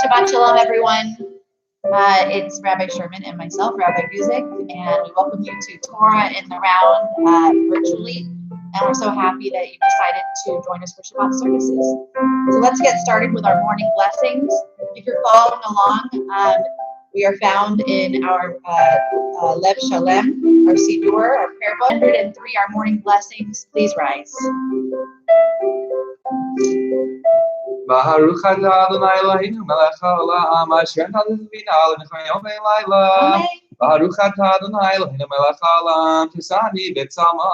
Shabbat Shalom, everyone. It's Rabbi Sherman and myself, Rabbi Guzik, and we welcome you to Torah in the Round virtually. And we're so happy that you decided to join us for Shabbat services. So let's get started with our morning blessings. If you're following along, we are found in our Lev Shalem, our Sidur, our prayer book. 103, our morning blessings. Please rise. Baruch atah Adonai Eloheinu melech haolam asher natan bina l'nechayim v'layla. Baruch atah Adonai Eloheinu melech haolam shesani b'tzamo.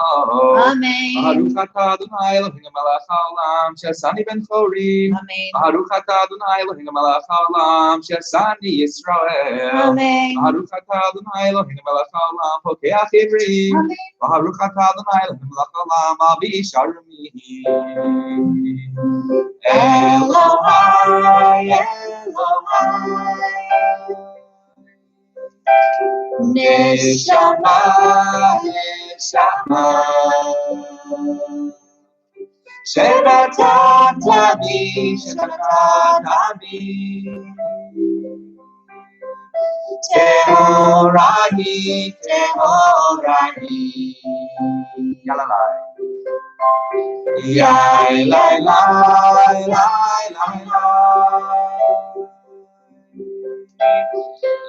Amen. Baruch atah Adonai Eloheinu melech haolam shesani ben chorim. Amen. Baruch atah Adonai Eloheinu melech haolam shesani Yisrael. Amen. Baruch atah Adonai Eloheinu melech haolam pokeach ivrim. Amen. Baruch atah Adonai Eloheinu melech haolam al b'isharmi. Elohai, Elohai, Neshama, Neshama, Shenatatami, Shenatatami, Tehorahi, Tehorahi, Yalalai. Yai, lai, lai, lai, lai, lai.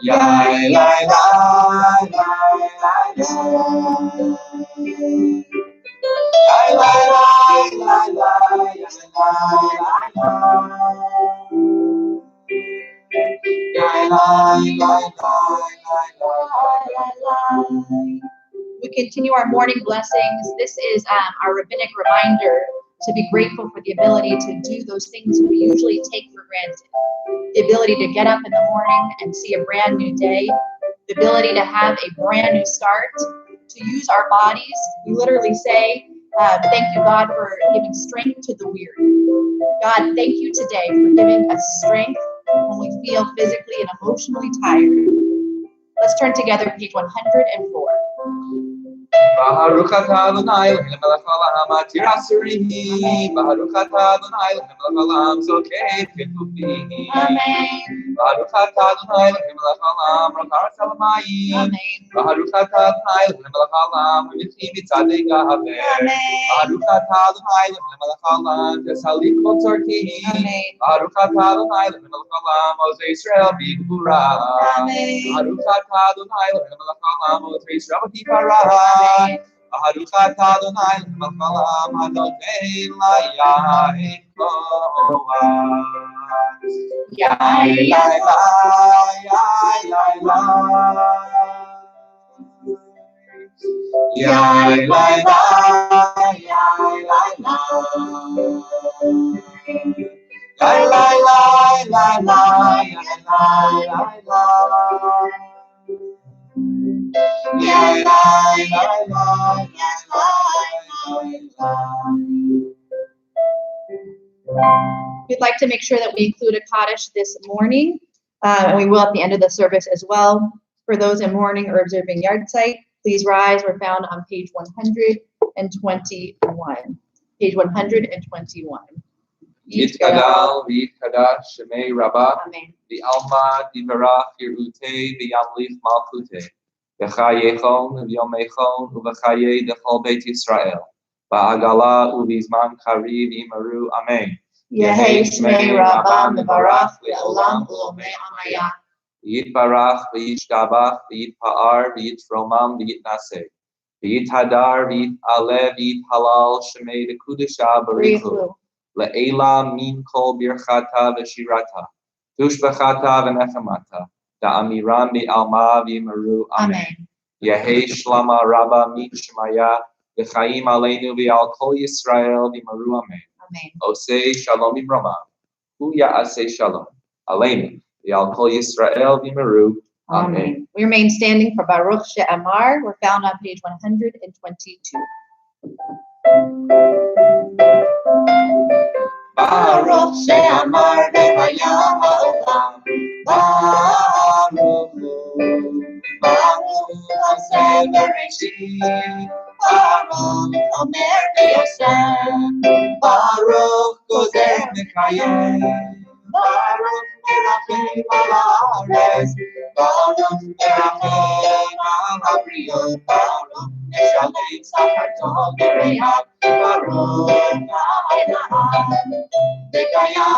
Yai, lai, lai, lai, lai, lai. Yai, lai, lai, lai, lai, lai, lai, lai. Yai, lai, lai, lai, lai, lai. We continue our morning blessings. This is our rabbinic reminder to be grateful for the ability to do those things we usually take for granted. The ability to get up in the morning and see a brand new day. The ability to have a brand new start. To use our bodies. We literally say, thank you, God, for giving strength to the weary. God, thank you today for giving us strength when we feel physically and emotionally tired. Let's turn together to page 104. Baruch atah Adonai Eloheinu melech haolam atir asurihi. Baruch atah Adonai Eloheinu melech haolam zokeh ketufihi. Amen. Baruch atah Adonai Eloheinu melech haolam rakar salamayim. Amen. Baruch atah Adonai Eloheinu melech haolam u'michi mitzadei gahaver. Amen. Baruch atah Adonai Eloheinu melech haolam tesalik kol tzorkihi. Amen. Baruch atah Adonai Eloheinu melech haolam ozei Yisrael b'gvura. Amen. Baruch atah Adonai Eloheinu melech haolam ozei Yisrael b'kipara. Baruch atah Adonai melech haolam hadotei layai koach. Yai lai lai yai lai lai. Yai lai lai yai lai lai. Yai lai lai lai lai yai lai lai lai. Yai, lai, lai, lai, lai, lai. We'd like to make sure that we include a Kaddish this morning, and we will at the end of the service as well. For those in mourning or observing yard site, please rise. We're found on page 121. Page 121. Yitkadal, Yitkadash, Shemei Rabbah, Amen. V'alma, Divarach, Yerutei, V'yamlich Malchutei. V'chayechon, V'yomechon, U'v'chayei Dechol Beit Yisrael. V'agala, U'vizman Kariv, Imaru, Amen. Yehei Shmei Rabbah Mevarach V'olam U'lomei Amaya. Yitbarach, V'yishtabach, V'yitpa'ar, V'yitromam, V'yitnaseh. V'yithadar, V'yit'aleh, V'yithalal, Shemei Dekudesha, Barichu. Le'ela min kol birchata v'shirata. Tushbachata v'nechamata. Da'amiram bi'alma v'imaru. Amen. Yehei shlama rabba min shemaya. V'chaim aleinu v'al kol Yisrael v'imaru. Amen. Amen. Osei shalom imrama. Hu ya'aseh shalom. Aleinu v'al kol Yisrael v'imaru. Amen. We remain standing for Baruch She'amar. We're found on page 122. Baruch she'amar v'hayam ha'olam. Baruch hu. Baruch aseh bereshit. Baruch omer v'yosem. Baruch gozer Mekayem. Baruch merachem al haaretz, Baruch merachem al habriot, Baruch meshalem sachar tov v'reach, Baruch ha'elaham v'kayam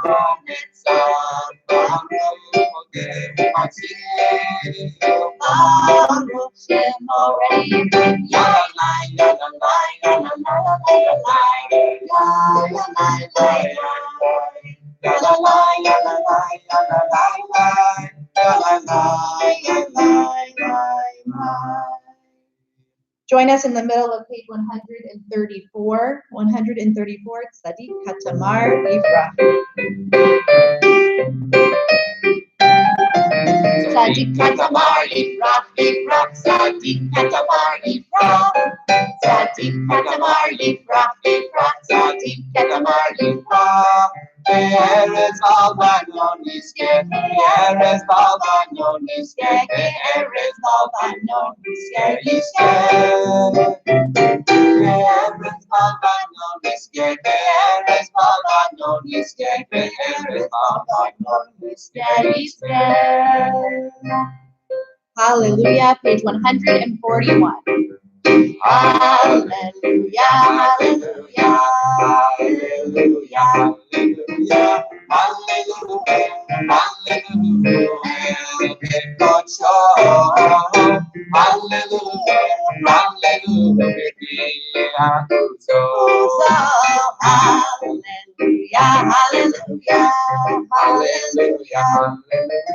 ha'netzach, Baruch modeh v'matzil, Baruch Shem already. Yalalai, yalalai, yalalai, yalalai, yalalai, yalalai, yalalai, yalalai, yalalai, yalalai. Join us in the middle of page 134. 134, Tzadik Katamar Yifrach. Tzadik Katamar Yifrach, Yifrach, Tzadik Katamar Yifrach. Tzadik Katamar Yifrach, Yifrach, Tzadik Katamar Yifrach. Erez balbanon iske, Erez balbanon iske, Erez balbanon iske, Erez balbanon iske, Erez balbanon iske, Erez balbanon iske. Hallelujah, page 141. Hallelujah, hallelujah, hallelujah. Hallelujah, hallelujah, hallelujah, God show. Hallelujah, hallelujah, Hallelujah, hallelujah,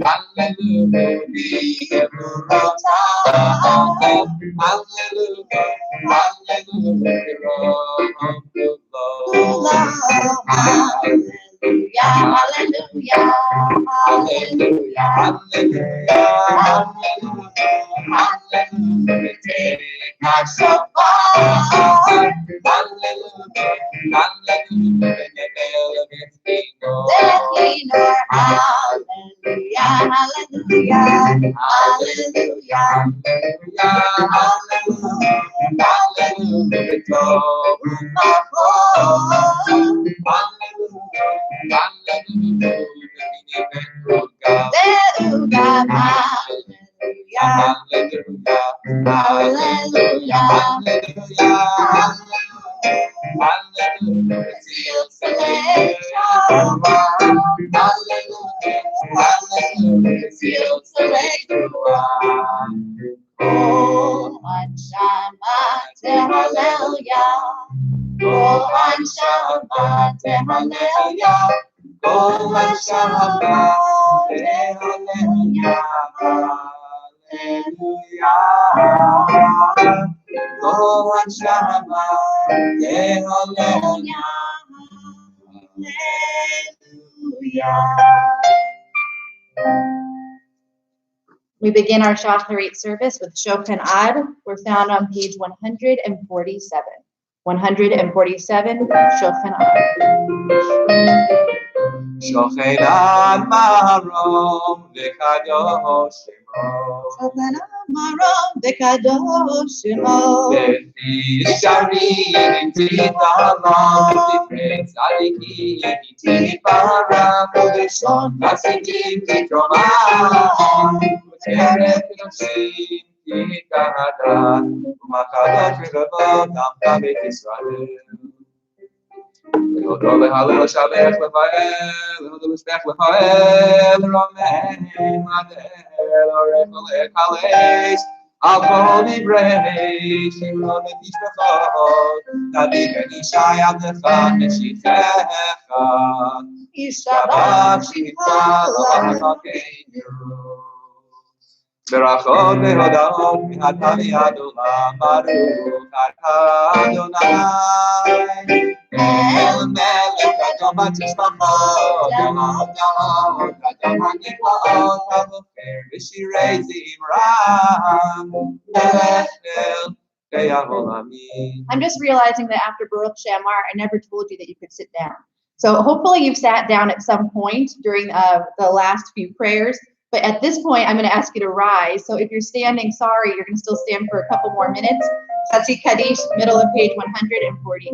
hallelujah, We begin our Shacharit service with Shofan Ad. We're found on page 147. 147, Shofan Ad. Shochet ad marom v'kadosh shemo. Shofan Ad Marom v'kadosh shemo. V'fi sharim titalam v'divrei tzadikim titbaram v'lishon chasidim titromam v'teret kedoshim titkahadat u'makadosh v'gavotam b'beit Yisrael. Lehodol lehalel shabech lefael, lehodol l'shpech lefael, romein adel, orech lekalesh, al kol divrei shimon v'tishbachot, David ben Ishai abdecha neshichecha, Yishabach shivcha l'chakeinu. Berachot ve'hoda'ot mi'ata v'yad olam, Baruch atah Adonai. El melech adom hatishbachot, adom haniklaot, avocher v'shirei zimram, melech melchei ha'olamim. I'm just realizing that after Baruch Shamar, I never told you that you could sit down. So hopefully you've sat down at some point during the last few prayers, But at this point, I'm going to ask you to rise. So if you're standing, sorry, you're going to still stand for a couple more minutes. Chatzi Kaddish, middle of page 148.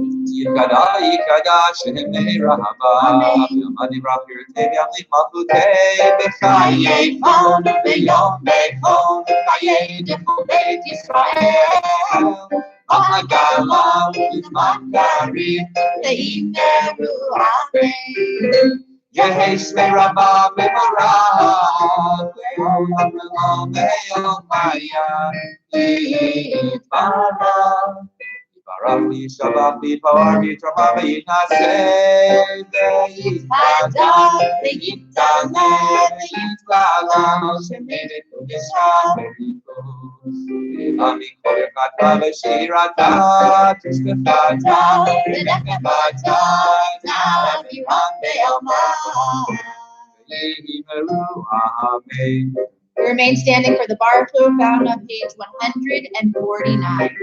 Yehesh me rabba me mara, le'olam le'olam maya, Yitbarach. Yibarach li shabbat li par yitrama v'yitnaseh, ve'yitkadal ve'yitaleh ve'yitlala, shemedet u'yisra beriko. Nicole kata v'shirata, tishkefata, v'nechemata, ta'aviram ve'elma. Amen. We remain standing for the bar flow found on page 149.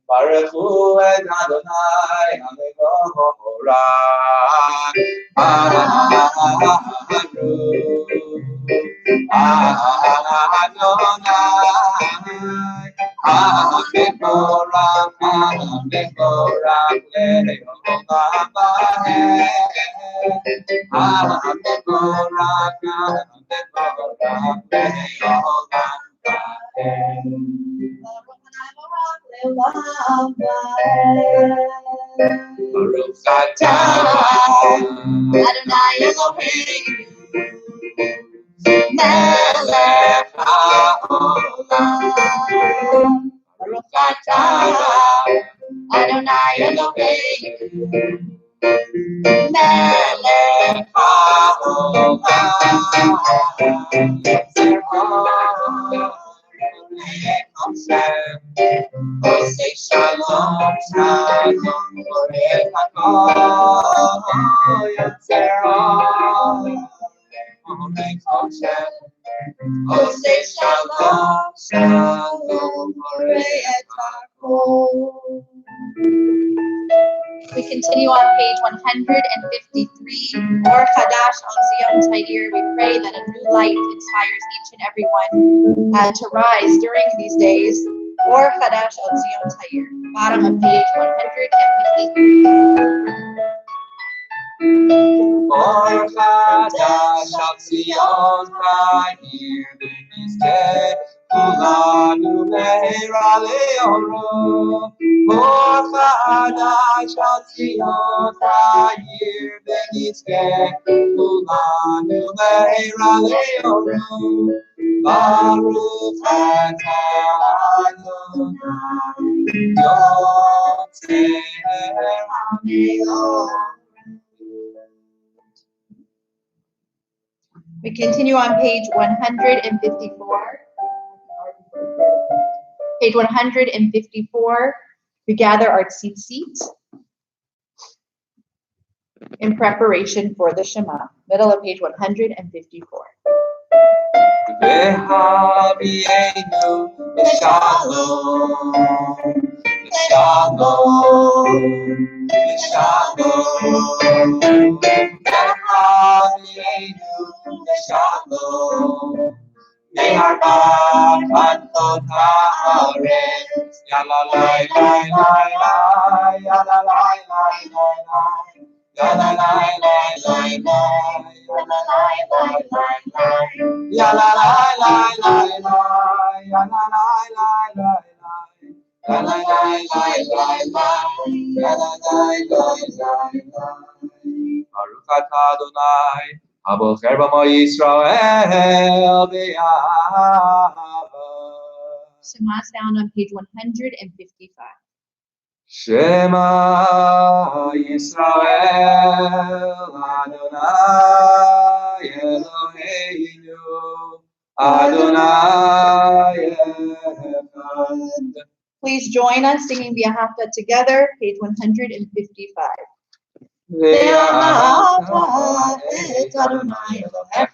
Baruch hu et Adonai Hamevora Adonai Hamevora Le'olam va'ed Hamevora Le'olam Baruch atah Adonai Eloheinu, Melech haolam. Baruch atah Adonai Eloheinu, Melech haolam. Say shalom, shalom, Borei Hakol, Yetzirah, Borei Hashem. Oh, say shalom, shalom, Borei Hakol. We continue on page 153, Or Chadash on Zion Tair. We pray that a new light inspires each and every one to rise during these days. Or Chadash on Zion Tair, bottom of page 153. Or Chadash al Zion Tair, B'nizkeh kulanu me'era le'oro. Or Chadash al Zion Tair, B'nizkeh kulanu me'era le'oro. Baruch atah Adonai Yotzer HaMe'or. We continue on page 154. Page 154, we gather our tzitzit in preparation for the Shema. Middle of page 154. V'havienu b'shalom, b'shalom, b'shalom. V'havienu b'shalom. Me'arba k'not ha'aretz. Yalla lai lai lai lai, yalla lai lai lai lai. Yalla lai lai lai lai, yalla lai lai lai lai. Yalla lai lai lai lai, yalla lai lai lai lai. Yalla lai lai lai lai, yalla lai lai lai lai. Baruch atah Adonai, Abocher b'mo Yisrael b'yahava. Shema sound on page 155. Shema Yisrael Adonai Eloheinu Adonai Echad. Please join us singing V'ahavta together, page 155. ואהבת את אדוני אלוהיך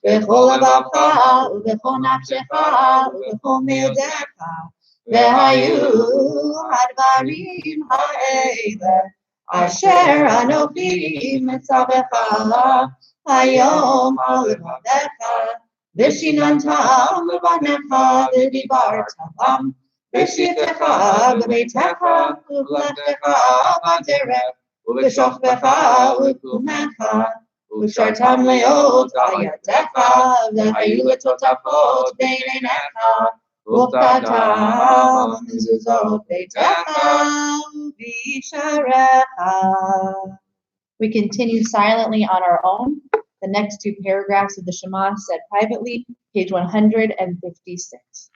בכל לבבך ובכל נפשך ובכל מאודיך והיו הדברים האלה אשר אנוכי מצווך היום על לבביך ושיננתם לבניך ודיברתם בשבתך בביתך ובלכתך בדרך ובשוכבך ובקומך ושרתם לאות על ידיך והיו לטוטפות בין עיניך וכתבתם מזוזות ביתך ובשעריך. We continue silently on our own. The next two paragraphs of the Shema said privately, page 156.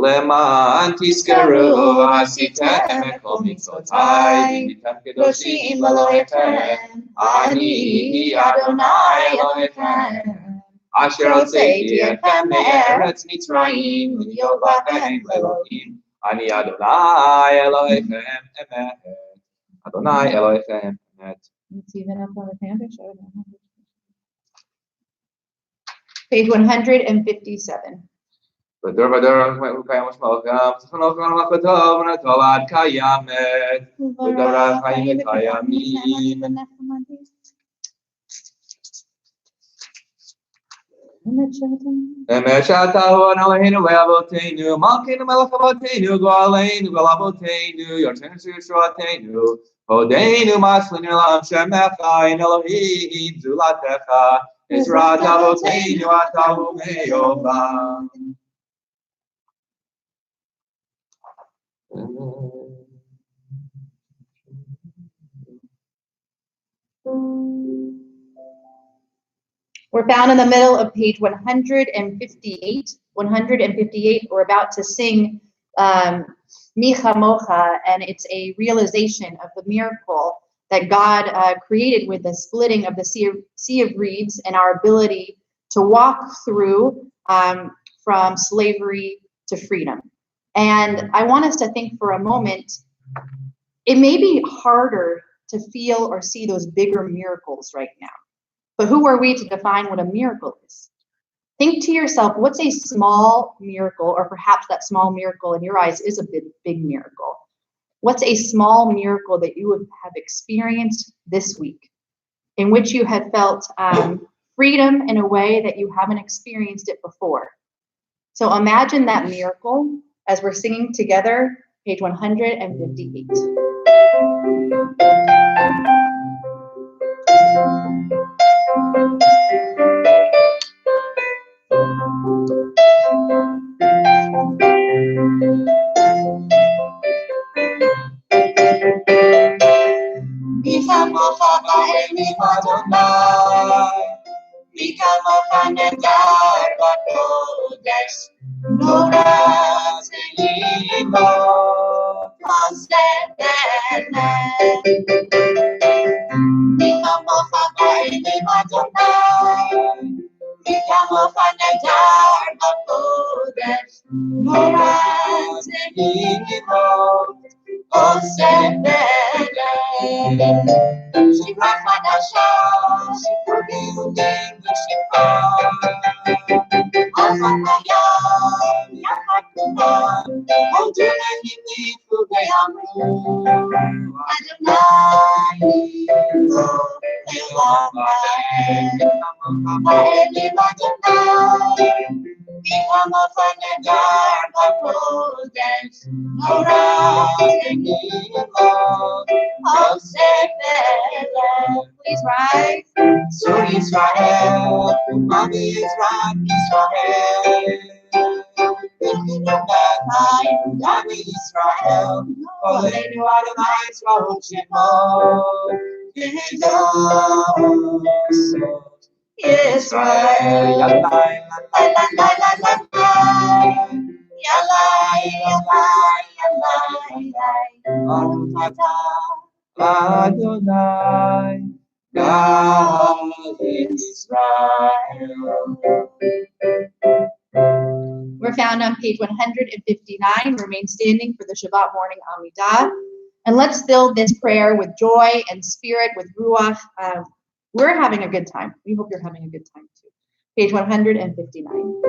למען תזכרו עשיתם את כל מצוותיי וניתם קדושים לאלוהיכם אני אדוני אלוהיכם אשר הוצאתי אתכם מארץ מצרים להיות לכם לאלוהים אני אדוני אלוהיכם אמת אדוני אלוהיכם אמת. Page 157. ודור ודור קיים משמעותם, זכרונכם למלכותו ונתו עד קיימת, ודור חיים וקיימים. אמת שאתה הוא אלוהינו ואבותינו, מלכנו מלך אבותינו, גואלנו גואל אבותינו, יורשנו ישועתנו, הודינו מסלנו לעם שמך, אין אלוהים זולתך, עזרת אבותינו אתה הוא מעולם. We're found in the middle of page 158. 158, we're about to sing Micha Mocha, and it's a realization of the miracle that God created with the splitting of the sea of reeds and our ability to walk through from slavery to freedom. And I want us to think for a moment, it may be harder to feel or see those bigger miracles right now. But who are we to define what a miracle is? Think to yourself, what's a small miracle, or perhaps that small miracle in your eyes is a big miracle. What's a small miracle that you have experienced this week in which you have felt freedom in a way that you haven't experienced it before? So imagine that miracle as we're singing together, page 158. Micha mocha ba'elim Adonai, Micha mocha nedar b'kodesh, Nora ze'imo ha'seberet. Micha mocha ba'elim Adonai, Micha mocha nedar b'kodesh, Nora ze'imo ha'seberet. Shira Chadasha, Shifur Yehudim v'Shifra, Achayam Yachad Kumam, Hodu Lehim V'Yamru, Adonai Elohim, Ha'elim Adonai, Micha mocha nedar b'kodesh, Nora ze'imo ha'seberet. Please rise. So Israel, Umami Israel, Israel, Eloheinu Dami Yisrael Koleinu Adonai Tzvaot Shemo Kedos Yisrael Yalai Yalai Baruch atah Adonai God Israel. We're found on page 159. Remain standing for the Shabbat morning Amidah. And let's fill this prayer with joy and spirit, with Ruach. We're having a good time. We hope you're having a good time too. Page 159.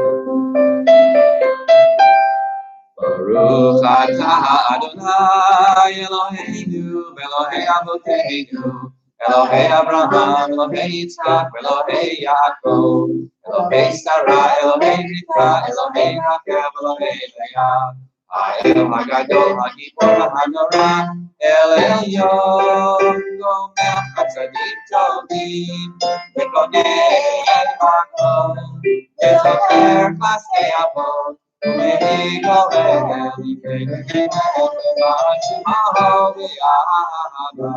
Baruch atah Adonai Eloheinu Elohei Avoteinu Elohei Abraham Elohei Yitzchak Elohei Yaakov Elohei Sarah Elohei Rivka Elohei Rachel Elohei Leah Ha'el Hagadol Hagibor Hanora El Elyon Gomel Chatzadim Tovim Vekonei El Makom Vezocher Chasei Avot Umehi Goel Yifei V'Shemaho V'Yahava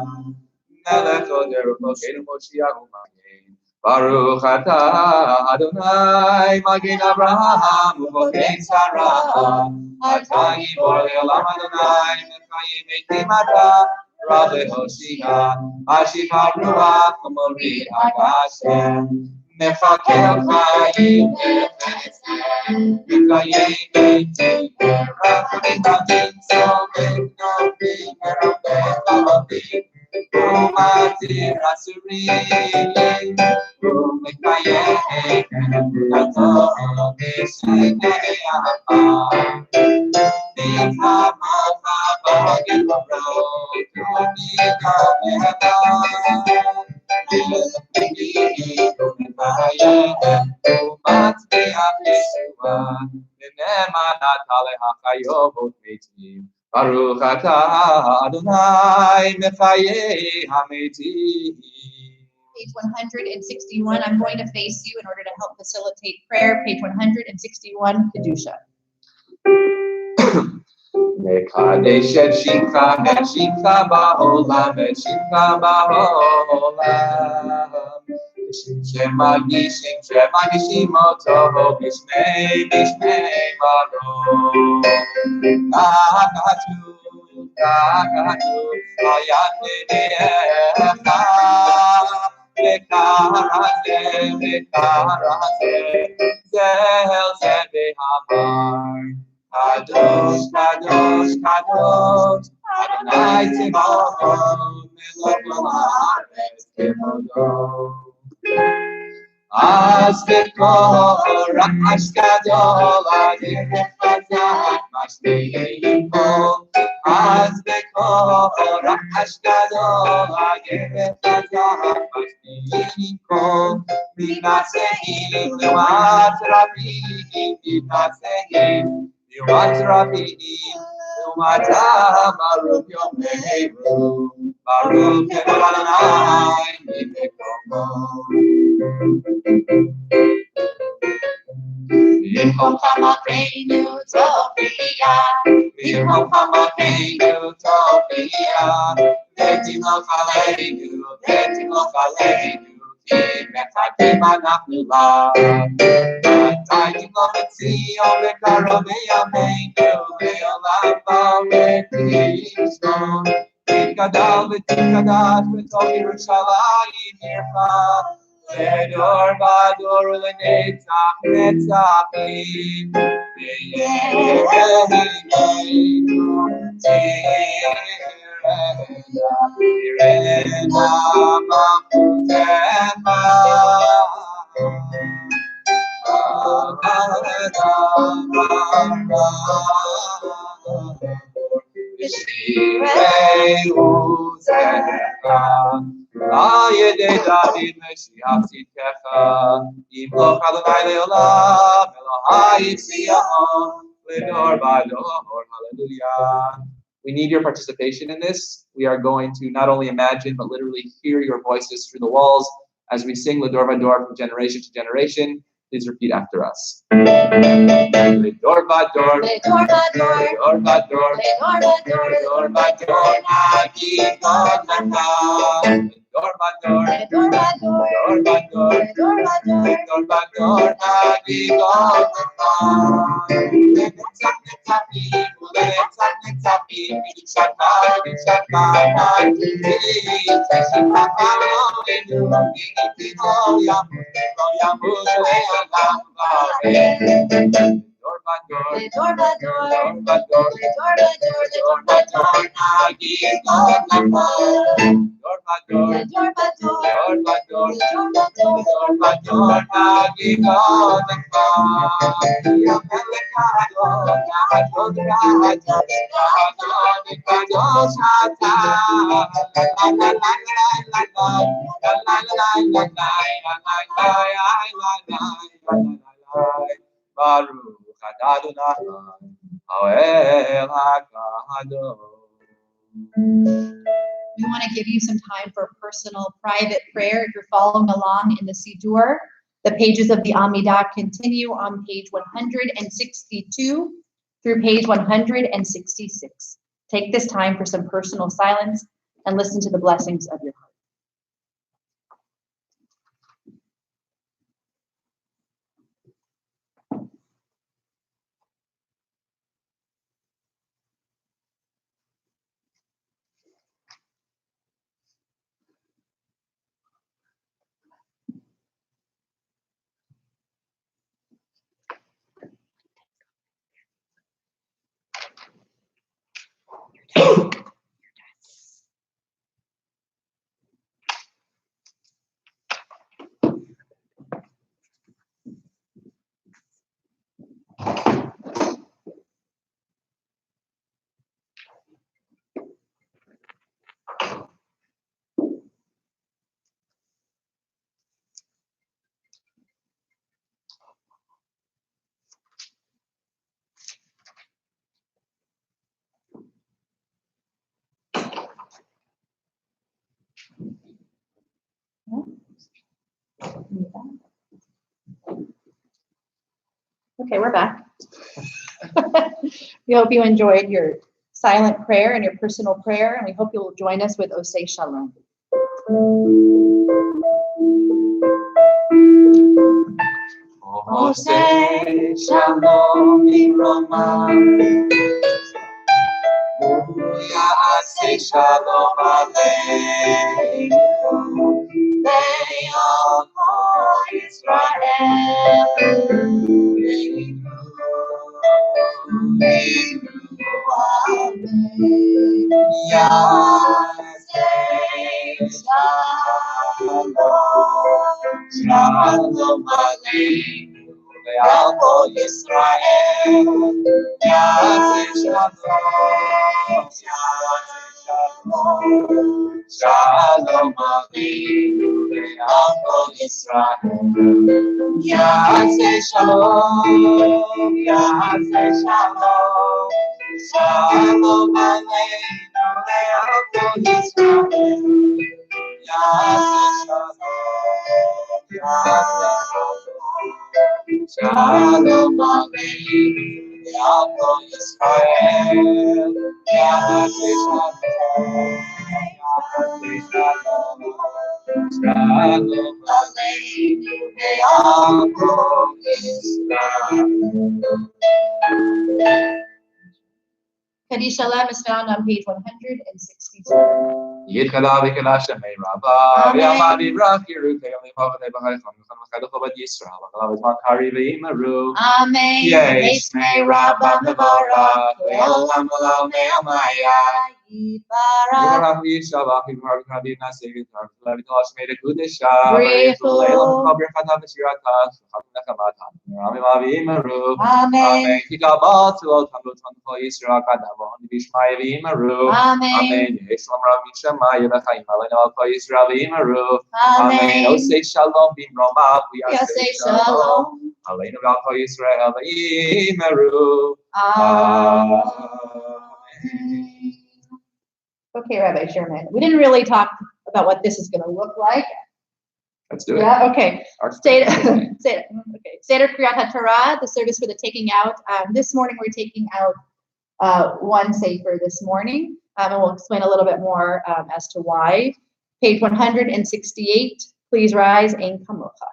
Melech Oder U'Mosheinu Moshiach U'Magen Baruch atah Adonai Magen Avraham U'Mogen Sarah Atah Gibor Le'olam Adonai Mechayim Eitim Atah Rav Lehoshia Ashiva Ruach U'Mori Hagashem Mefakel Chayim Mekayim Eitim Rachim Adin Tzomech Novim Merobeh Lavavim Umatir Asurim Umekayem Atom Eshinei Aham Nichamacha Bagel Rot Umikam Umekayem Umatzmiach Yeshua Ne'emanat Aleha Chayovot Meitim Baruch atah Adonai Mechayei Hametim. Page 161. I'm going to face you in order to help facilitate prayer. Page 161, Kedusha. Mekadesh et Shimcha ba'olam, et Shimcha ba'olam. Shemagishim oto b'shmei baruch. Kakatu, ayat ne'echa. Bekarase, zel zebehamar. Kadosh, Kadosh, Kadosh, Adonai Tzvaot, Melech haaretz kevodo. Az bekor ra'ash gadol, adeh chazak, mashnei Nicole. Az bekor ra'ash gadol, adeh chazak, mashnei Nicole. Minaseim le'mat rabim, minaseim. Yumat Rabbinim, Yumatah Baruch Yomeinu, Baruch Adonai Mibekomo. Mimchom Chamakeinu Tovia, Mimchom Chamakeinu Tovia, Vetimloch Aleinu, Ki Mechakim Anachnu Lav. Timloch Etzion Vekarov Yameinu, Leolam V'Tishon, Tikadal V'Tikadash V'Tov Yerushalayim Yircha, Ledor Vador U'Lenetzach Netzachim, V'Yereinu Tirena Maputecha. We need your participation in this. We are going to not only imagine, but literally hear your voices through the walls as we sing L'Dor Vador from generation to generation. Please repeat after us. Dor ba dor, Dor ba dor, dor ba dor, dor ba dor, dor ba dor, nagi god nata. Dor ba dor, dor ba dor, dor ba dor, dor ba dor, dor ba dor, nagi god nata. Letsak letsapi, letsak letsapi, bichaka bichaka nagi. Sishipaka inu, inu yamu, yamu lealam. Dor ba dor, dor ba dor, dor ba dor, dor ba dor, dor ba dor, nagi god nata. Dor ba dor, dor ba dor, dor ba dor, dor ba dor, dor ba dor, nagi god nata. Yamele kado, kado kado, kado kado shata. La la la la la la, la la la la la la la la la. Baruch Adonai, Hael HaKadosh. We want to give you some time for personal, private prayer. If you're following along in the Siddur, the pages of the Amidah continue on page 162 through page 166. Take this time for some personal silence and listen to the blessings of your heart. Okay, we're back. We hope you enjoyed your silent prayer and your personal prayer, and we hope you'll join us with Osei Shalom. Osei Shalom Imromah, Ya'aseh Shalom Aleinu, Le'al Kol Yisrael, Ya'aseh Shalom, Shalom Aleinu, Le'al Kol Yisrael, Ya'aseh Shalom, Shalom Aleinu, Le'al Kol Yisrael. Ya'aseh Shalom, Ya'aseh Shalom, Shalom Aleinu, Le'al Kol Yisrael. Ya'aseh Shalom, Ya'aseh Shalom, Shalom Aleinu, Le'al Kol Yisrael. Ya'aseh Shalom, Ya'aseh Shalom, Shalom Aleinu, Le'al Kol Yisrael. Kaddish Shalom is found on page 162. Yitchada v'kala shemei rabba, v'yamadi v'rak yiru, k'yom l'imov v'nei b'chaycham, v'chan v'chaydu chobad Yisrael, v'kala v'zman kari v'imaru. Amen. Yeh shmei rabba mevorach, v'olam olam ne'amaya. Yibarach. Yivarach v'yishavach, yivarach v'kadi naseh, yivarach v'levital shmei dekudesha, Brichu. v'yichul leilam v'chabrechata v'shirata, v'chatu nechamata, v'ramim v'imaru. Amen. Amen. Kikabal tzilot hamdotan kol Yisrael kadavon, v'yishmai v'imaru. Amen. Amen. Yeshlam Rabbi Shemai Yevachayim Aleinu Al Kol Yisrael V'imaru. Amen. Amen. Osei Shalom B'Imromav Yaseh Shalom. Aleinu Al Kol Yisrael V'imaru. Amen. Okay, Rabbi Sherman. We didn't really talk about what this is going to look like. Let's do it. Yeah, okay. Our Seder Kriyat HaTorah, the service for the taking out. This morning we're taking out one sefer this morning, and we'll explain a little bit more as to why. Page 168, please rise, Ein Kamocha.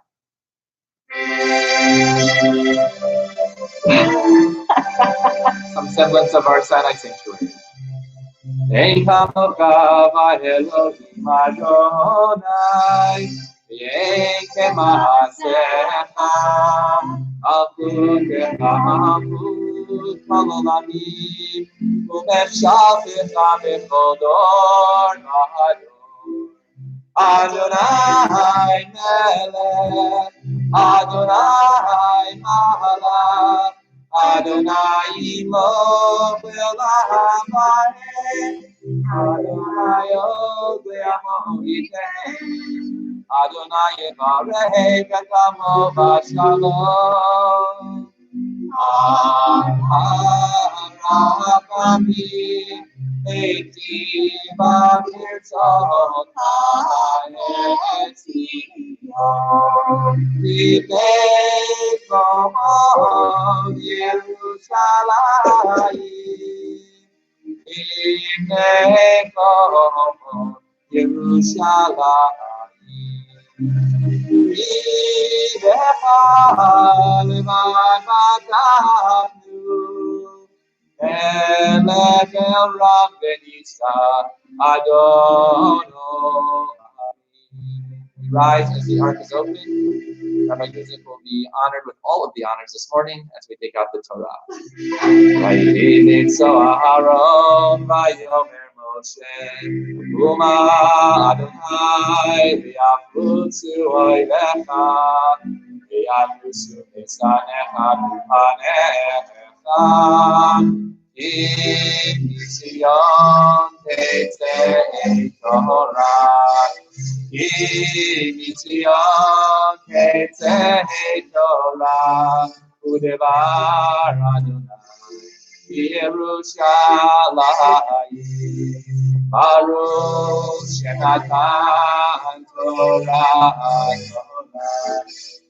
Some semblance of our Sinai sanctuary. Ein kamocha v'Elohim Adonai, v'yein k'ma'asecha, alchutecha alchut kol olamim, u'mefshaltecha b'chol dor v'dor. Adonai melech, Adonai malach, Adonai imo v'elahavare, Adonai od v'yamo yiteh, Adonai yevarech et amo b'shalom. Avraham eitiv v'tirtzot ha'etzion, v'tei komo Yerushalayim, v'tei komo Yerushalayim. Melech el Ram v'Nisa Adono. Rise as the ark is open. Rabbi Guzik will be honored with all of the honors this morning as we take out the Torah. Vayiditzo Aharon Vayomer Moshe Uma Adonai V'yafutzu Oivecha V'yafutzu Misanecha V'panecha Ki Mitzion Tetzei Torah Ki Mitzion Tetzei Torah Udevar Adonai Yerushalayim Baruch Shenatan Torah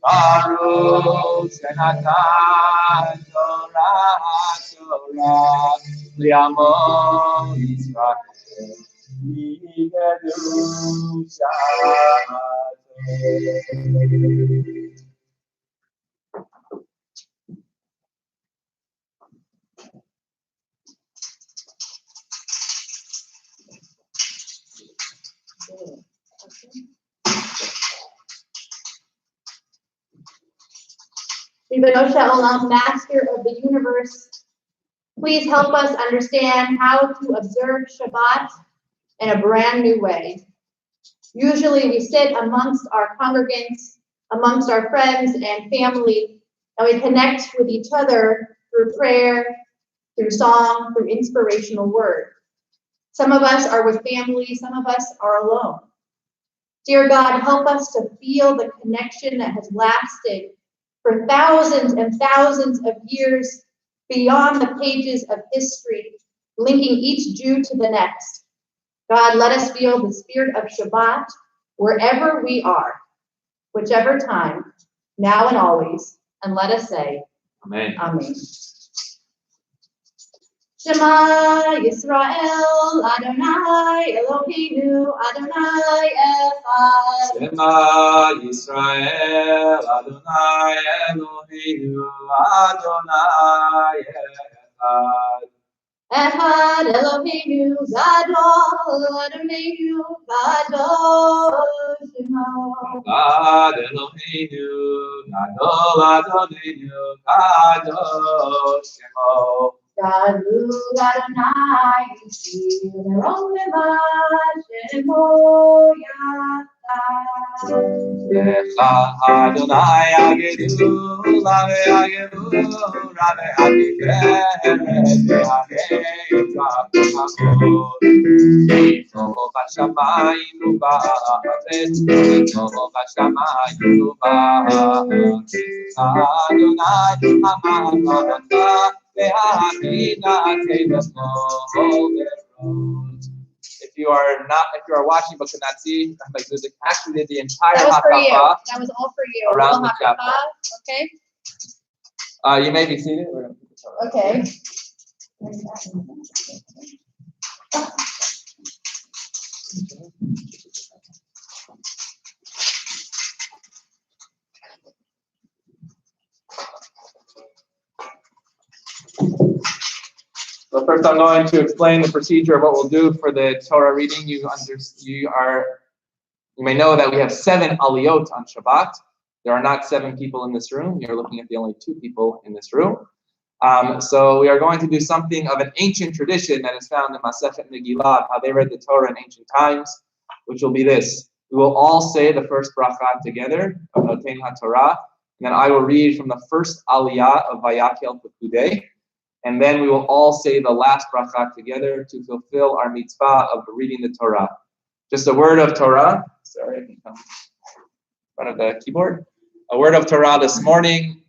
Baruch Shenatan Torah Li'amo Yisrael Yigedu Shabbat. Ribono Shel Olam, Master of the Universe, please help us understand how to observe Shabbat in a brand new way. Usually we sit amongst our congregants, amongst our friends and family, and we connect with each other through prayer, through song, through inspirational word. Some of us are with family, some of us are alone. Dear God, help us to feel the connection that has lasted for thousands and thousands of years beyond the pages of history, linking each Jew to the next. God, let us feel the spirit of Shabbat wherever we are, whichever time, now and always, and let us say, Amen. Amen. Shema Yisrael, Adonai Eloheinu, Adonai Echad. Shema Yisrael, Adonai Eloheinu, Adonai Echad. Echad Eloheinu, Gadol, Adonai Gadol Shemo. Echad Eloheinu, Gadol Adonai, Gadol Shemo. Gadu Adonai, Shirom Levad Shemo Yata. Lecha Adonai Agedu, Lave Agedu, Rave Atiferet, Ve'agedu V'achakot. Yitzovo b'shamayim u'ba'aretz, Yitzovo b'shamayim u'ba'aretz. Adonai Ha'amarcha, Ve'ahavina Te'vesmo Verot. If you are watching but cannot see, like Guzik actually did the entire That was for you. hakafa That was all for you. around the Little chapel. Okay. You may be seated. We're gonna put this on. Okay. So first, I'm going to explain the procedure of what we'll do for the Torah reading. You may know that we have 7 aliyot on Shabbat. There are not 7 people in this room. You're looking at the only 2 people in this room. So we are going to do something of an ancient tradition that is found in Masechet Megillah, how they read the Torah in ancient times, which will be this. We will all say the first bracha together of Noten HaTorah, and then I will read from the first aliyah of Vayakel Pekudei, and then we will all say the last bracha together to fulfill our mitzvah of reading the Torah. Just a word of Torah. Sorry, I can come in front of the keyboard. A word of Torah this morning.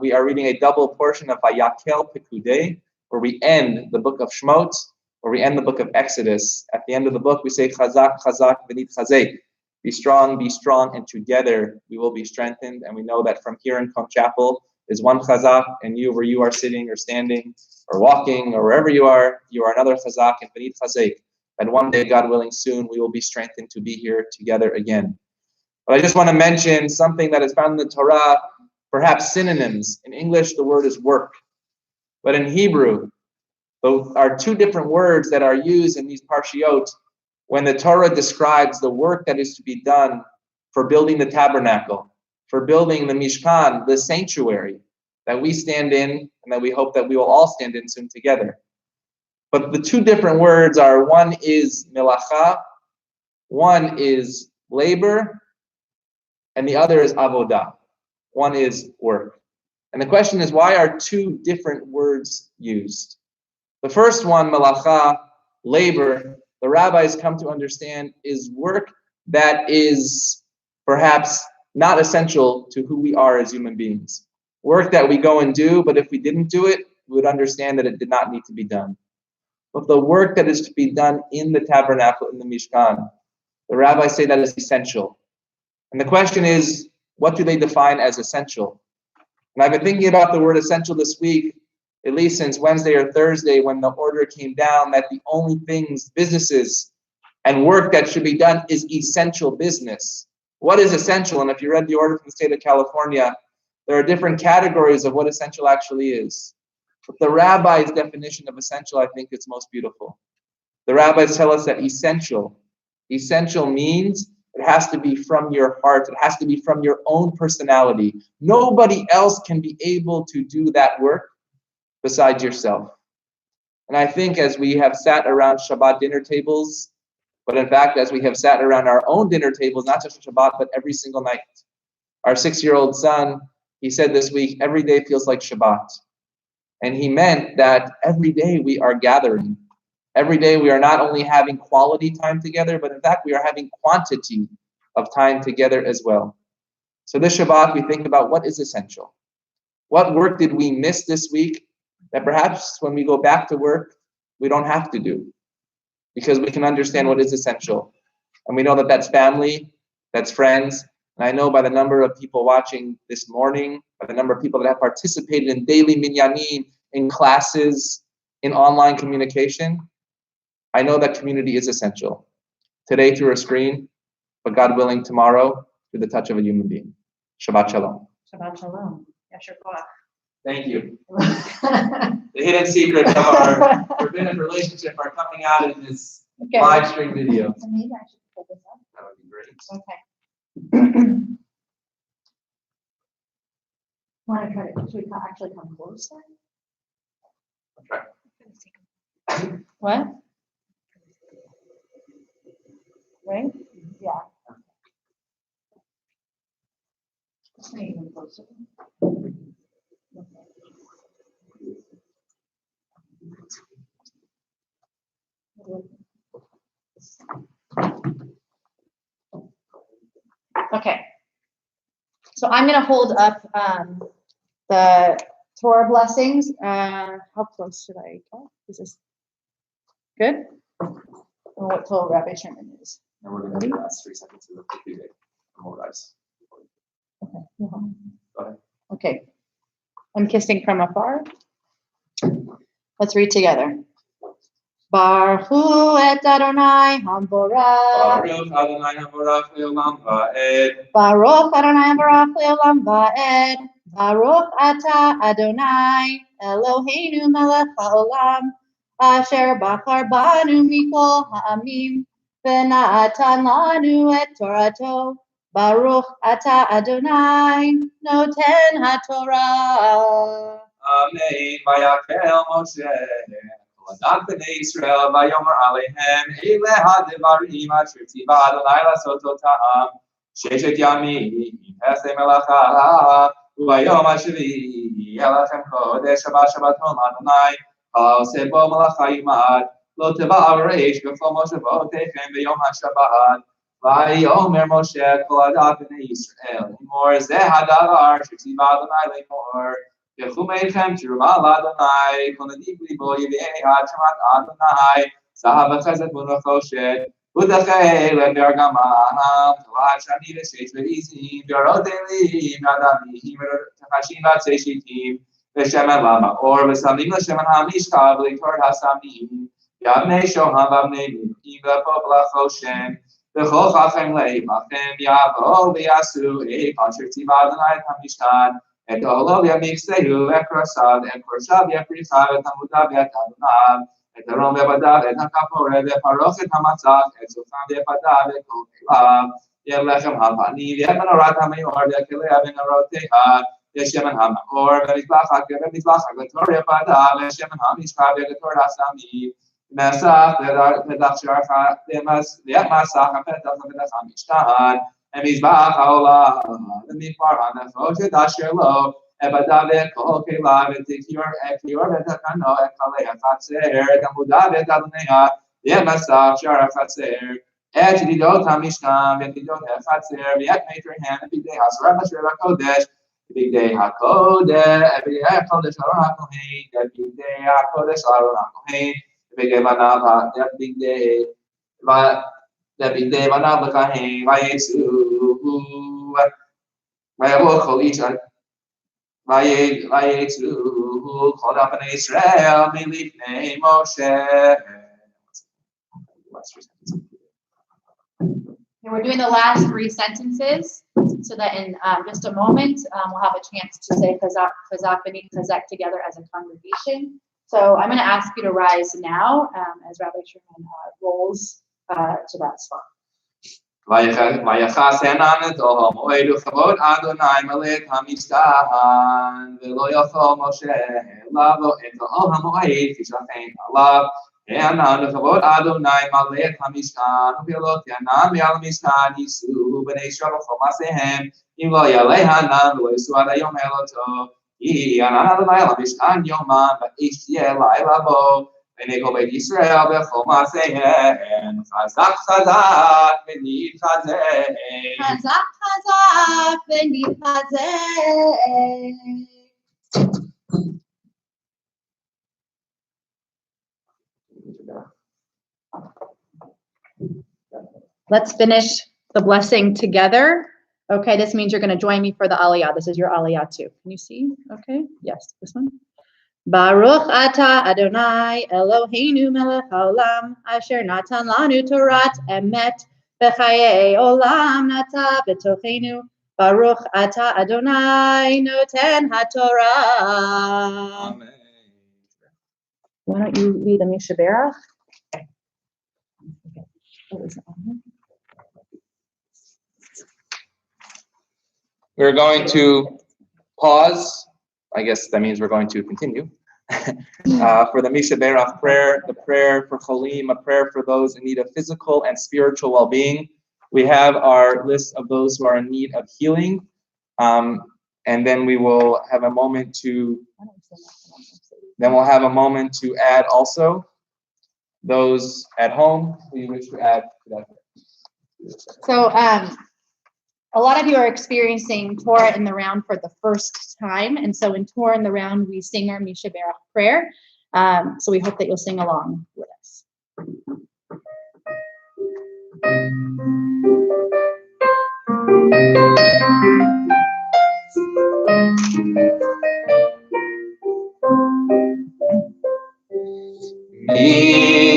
We are reading a double portion of Vayakel Pekudei, where we end the book of Shmot, where we end the book of Exodus. At the end of the book, we say Chazak, Chazak, V'nit Chazek. Be strong, and together we will be strengthened. And we know that from here in Kom Chapel is one Chazak, and you, where you are sitting or standing or walking or wherever you are another Chazak and V'nit Chazek. And one day, God willing, soon we will be strengthened to be here together again. But I just want to mention something that is found in the Torah, perhaps synonyms. In English, the word is work. But in Hebrew, there are 2 different words that are used in these parshiot when the Torah describes the work that is to be done for building the tabernacle, for building the Mishkan, the sanctuary that we stand in and that we hope that we will all stand in soon together. But the 2 different words are, one is melacha, one is labor, and the other is avodah. One is work. And the question is, why are 2 different words used? The first one, melacha, labor, the rabbis come to understand is work that is perhaps not essential to who we are as human beings. Work that we go and do, but if we didn't do it, we would understand that it did not need to be done. But the work that is to be done in the tabernacle, in the Mishkan, the rabbis say that is essential. And the question is, what do they define as essential? And I've been thinking about the word essential this week, at least since Wednesday or Thursday, when the order came down that the only things, businesses, and work that should be done is essential business. What is essential? And if you read the order from the state of California, there are different categories of what essential actually is. But the rabbi's definition of essential, I think, is most beautiful. The rabbis tell us that essential means it has to be from your heart. It has to be from your own personality. Nobody else can be able to do that work besides yourself. And I think as we have sat around Shabbat dinner tables, but in fact, as we have sat around our own dinner tables, not just Shabbat, but every single night. Our 6-year-old son, he said this week, every day feels like Shabbat. And he meant that every day we are gathering. Every day we are not only having quality time together, but in fact we are having quantity of time together as well. So this Shabbat we think about what is essential. What work did we miss this week that perhaps when we go back to work, we don't have to do? Because we can understand what is essential. And we know that that's family, that's friends. And I know by the number of people watching this morning, by the number of people that have participated in daily minyanim, in classes, in online communication, I know that community is essential. Today through a screen, but God willing, tomorrow through the touch of a human being. Shabbat Shalom. Shabbat Shalom. Yasher koach. Thank you. The hidden secrets of our rabbinic relationship are coming out in this live stream video. Maybe I should pull this up. That would be great. Okay. Want to try to should we actually come closer? Okay. What? Right? Yeah. Just make it even closer. Okay. So I'm going to hold up the Torah blessings. How close should I go? Is this good? what told Rabbi Sherman is. And we're going to do the last 3 sentences of the Guzik. Memorize. Okay. Go ahead. Okay. I'm kissing from afar. Let's read together. Baruch hu et Adonai Hamborah. Baruch Adonai Haborach Le'olam Va'ed. Baruch Adonai Hamborach Le'olam Va'ed. Baruch Ata Adonai Eloheinu Melech HaOlam Asher Bachar Banu Mikol Ha'amim V'natan Lanu et Torato. Baruch Ata Adonai Noten HaTorah. Amen. Vayakel Moshe. Adat b'nei Yisrael vayomer alehem ele hadevarim asher tzivah Adonai lasot otam sheshet yamim taseh melacha ubayom hashvi'i elachem kodesh Shabbaton Adonai ha'oseh bo melacha yimad lo teva reish b'chol moshevotechem b'yom haShabbat vayomer Moshe kol adat b'nei Yisrael limor zeh hadavar asher tzivah Adonai lemor Yechumeichem Tiruma Adonai, Konadibli Bo Yivei Hachamat Adonai, Zahav Chesed Munachoshet, Udachei Lebergamam, Talat Shani Veshesh Veizim, Yoroteli, Yadami, Tachashim Vatseshitim, Veshemen Lama, or Vesamim Leshemen Hamishka, Vlikor Hasamim, Yavnei Shoham Vavnei Mukim, Vepopla Choshem, Vechol Chachem Leimachem, Yavo Vyasu, Pasher Tiva Adonai Hamishkan, Et Olov Yamiksehu, Ekrosad, Ekroshad Yaprichav, Et Hamudav, Et Adunav, Et Aron Vebadav, Et Hakapore, Veparoch, Et Hamatzach, Et Sufan Vebadav, Et Kol Kelav, Yevlechem HaPani, Yevenorat HaMeor, Yekelea Venoroteha, Yeshemen HaMaor, Vemizlachak, Vemizlachak, Vetor Yevadav, Yeshemen HaMishkav, Vetor Hasami, Mesach, Vedach Sharcha, Vemasach, Petach, Vedach HaMishkan, and Mizbach Haolam, and Mifar Hanachoshet Asher Lo, Ebadavet Kol Kelav, and Tikior, Ekior, and Takano, and Kalea Fatser, and Mudavet Adonai, Yemasach Shara Fatser, Et Didot HaMishkan, and Didot Fatser, Yet Mater Hand, and Big Day Hasra Hasher HaKodesh, Big Day HaKodesh, Big Day HaKodesh Aron HaKohen, Big Day HaKodesh Aron HaKohen, Big Day Vanav, Big Day that big day, Vanav Lekahem, Vayesu, Vayavo Cholisha, Vayesu, called up in Israel, Milifnei Moshe. And we're doing the last 3 sentences so that in just a moment we'll have a chance to say Chazak B'nai Chazak together as a congregation. So I'm going to ask you to rise now as Rabbi Sherman rolls to that spot. Vayachasenan et Olam Oedu Chavod Adonai Melech Hamishtahan V'lo Yochol Moshe Lavo et Olam Oed Kishachein Alav E'anan Chavod Adonai Melech Hamishtan V'lo Tianan V'al Mishtan Yisu B'nei Yisrael B'chol Masehem Im Lo Yalei Hanan V'lo Yisu Ad Hayom Eloto Ki Anan Adonai Al Mishtan Yoman V'ish Tieh Laila Bo Nicole Beit Yisrael b'chol ma'aseihem, Chazak Chazak v'nid Chazek. Chazak Chazak v'nid Chazek. Let's finish the blessing together. Okay, this means you're going to join me for the Aliyah. This is your Aliyah too. Can you see? Okay, yes, this one. Baruch Ata Adonai Eloheinu Melech Haolam Asher Natan Lanu Torat Emet B'chayei Olam Nata B'tochenu Baruch Ata Adonai Noten HaTorah. Amen. Why don't you read the Mishaberach? We're going to pause. I guess that means we're going to continue. For the Misha Berach prayer, the prayer for Cholim, a prayer for those in need of physical and spiritual well-being. We have our list of those who are in need of healing. And then we will have a moment to add also those at home who you wish to add to that. So a lot of you are experiencing Torah in the round for the first time. And so in Torah in the round, we sing our Misha Berach prayer. So we hope that you'll sing along with us.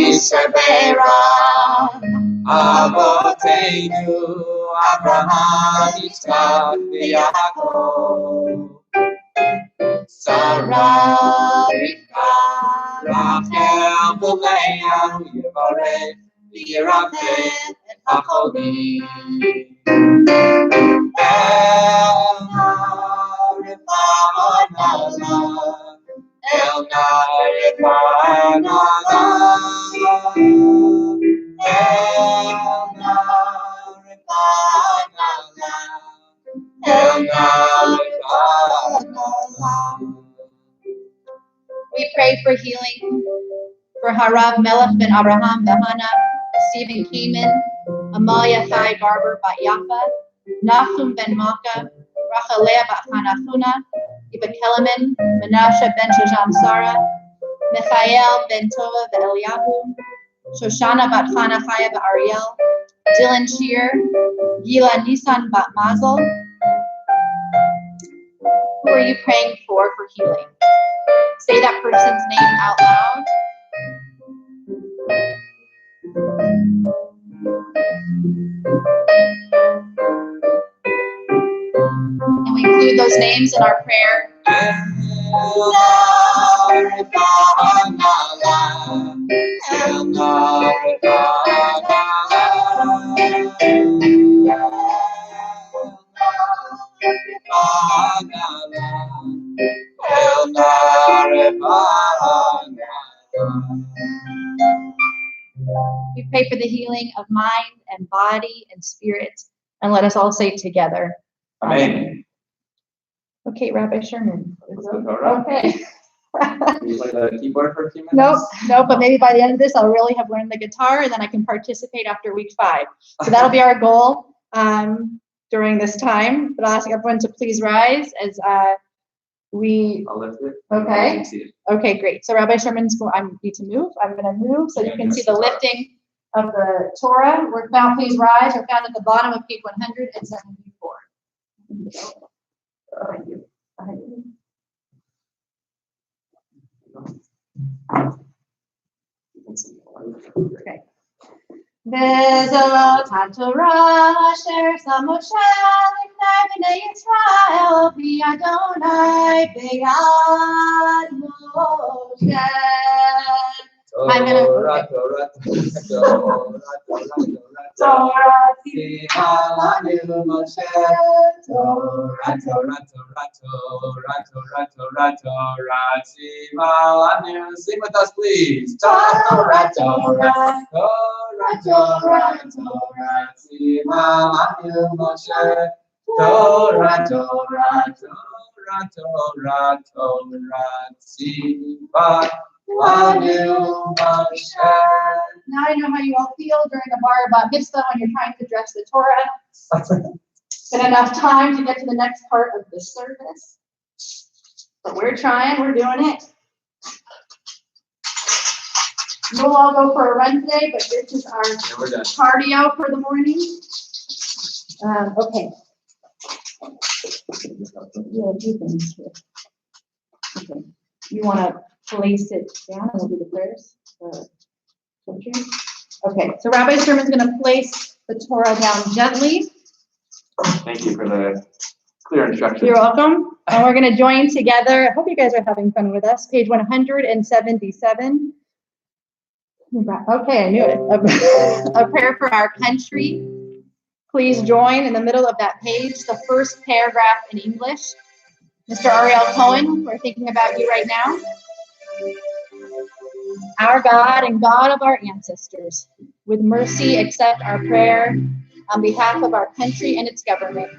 Mishabera Avoteinu Abraham Yitzchak Yaakov Sarah Rivka Rachel Leah Yevarech Yirafeh et Hacholim El Narifanala El Narifanala We pray for healing for Harav Melech ben Abraham Behana, Stephen Keeman, Amalia Thai Barber Bat Yafa, Nachum ben Maka, Rachalea Bat Hanafuna, Iba Keleman, Menashe ben Shajam Sarah, Michael ben Tova Eliyahu, Shoshana Bat Chana Chaya Bat Ariel, Dylan Shear, Gila Nisan Bat Mazel. Who are you praying for healing? Say that person's name out loud. And we include those names in our prayer. We pray for the healing of mind and body and spirit. And let us all say together. Amen. Okay, Rabbi Sherman. Torah. Okay. Would you play the keyboard for a few minutes? Nope, but maybe by the end of this, I'll really have learned the guitar and then I can participate after week 5. So that'll be our goal during this time. But I'll ask everyone to please rise as I'll lift it. Okay. See it. Okay, great. So Rabbi Sherman's going, I need to move. I'm going to move so you can see the lifting of the Torah. We're found, please rise. We're found at the bottom of page 174. Thank you. Okay. Vezot HaTorah Asher Sam Moshe Lifnei Bnei Yisrael Pi Adonai Beyad Moshe. I'm gonna. Torah, Tzivanu Moshe. Torah, Tzivanu. Sing with us, please. Torah, Tzivanu Moshe. Torah, Tzivanu Moshe. Now I know how you all feel during a bar bat mitzvah when you're trying to dress the Torah. Been enough time to get to the next part of the service. But we're trying, we're doing it. We'll all go for a run today, but this is our cardio for the morning. Okay. Yeah, a few things here. Okay. You want to place it down and we'll do the prayers? Okay, so Rabbi Sherman's going to place the Torah down gently. Thank you for the clear instructions. You're welcome. And we're going to join together. I hope you guys are having fun with us. Page 177. Okay, I knew it. A prayer for our country. Please join in the middle of that page, the first paragraph in English. Mr. Ariel Cohen, we're thinking about you right now. Our God and God of our ancestors, with mercy accept our prayer on behalf of our country and its government.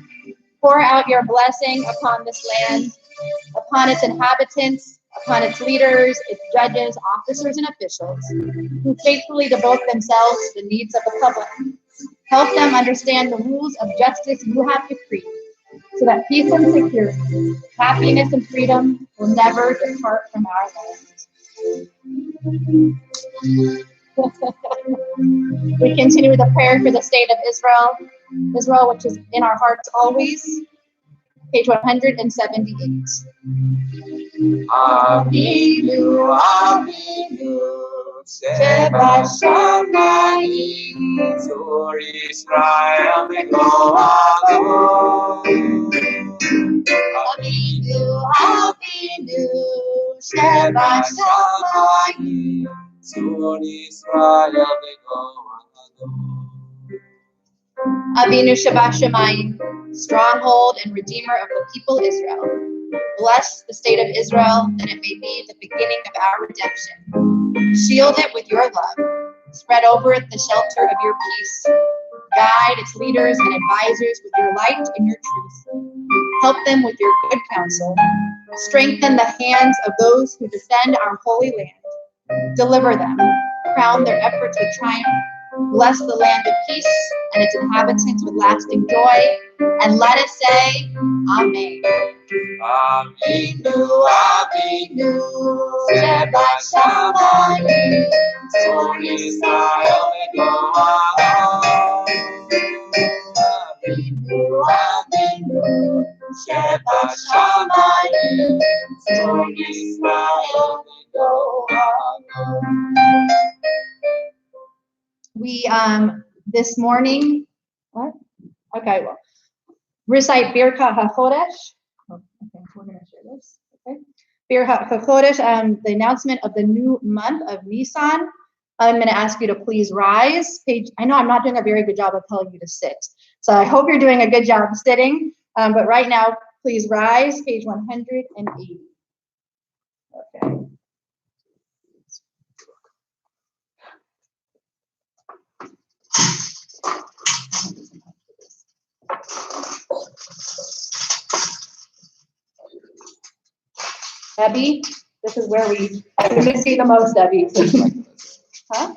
Pour out your blessing upon this land, upon its inhabitants, upon its leaders, its judges, officers, and officials, who faithfully devote themselves to the needs of the public. Help them understand the rules of justice you have decreed, so that peace and security, happiness and freedom will never depart from our land. We continue with a prayer for the state of Israel, which is in our hearts always. Page 178. Avinu, Avinu, Shebashamayim, Zur Yisrael Mego'alon. Avinu, Avinu, Shebashamayim, Zur Yisrael Mego'alon. Avinu Shabbat Shemayim, stronghold and redeemer of the people Israel. Bless the state of Israel, that it may be the beginning of our redemption. Shield it with your love. Spread over it the shelter of your peace. Guide its leaders and advisors with your light and your truth. Help them with your good counsel. Strengthen the hands of those who defend our holy land. Deliver them. Crown their efforts with triumph. Bless the land of peace and its inhabitants with lasting joy. And let us say, Amen. Avinu, Avinu, Shabbat Shamayim, Zur Yisrael Mego'alon. Avinu, Avinu, Shabbat Shamayim, Zur Yisrael Mego'alon. We this morning, what? Okay, well, recite Birkat HaChodesh. Okay, we're going to share this. Okay, Birkat HaChodesh, the announcement of the new month of Nisan. I'm going to ask you to please rise. I know I'm not doing a very good job of telling you to sit, so I hope you're doing a good job sitting. But right now, please rise. Page 180. Okay. Debbie, this is where we can see the most, Debbie. Huh?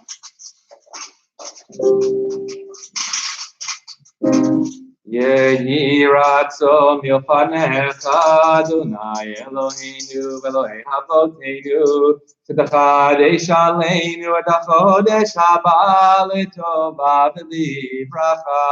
Yehi ratzon milfanecha Adonai Eloheinu v'Elohei Avoteinu T'tachadesh aleinu et hachodesh haba letova v'livracha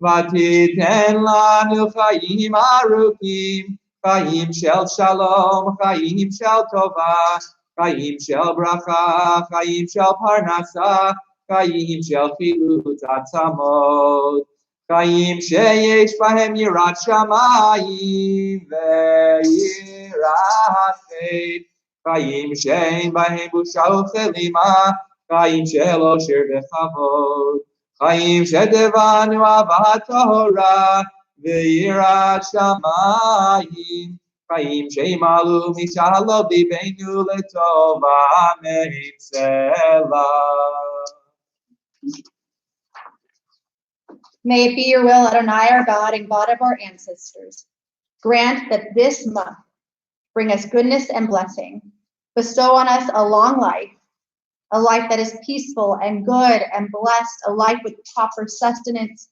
V'titen lanu chayim arukim Chayim shel shalom, chayim shel tova, chayim shel bracha, chayim shel parnasa, chayim shel chilut atzamot, chayim sheyesh bahem yirat shamayim ve'yirat chet, chayim she'en bahem busha uchelima, chayim shel osher v'chavod, chayim she'devanu avat Torah, Ve'yirat shamayim, chayim she'imalu mishalo b'beinu letova, amen, selah. May it be your will, Adonai, our God and God of our ancestors. Grant that this month bring us goodness and blessing. Bestow on us a long life, a life that is peaceful and good and blessed, a life with proper sustenance,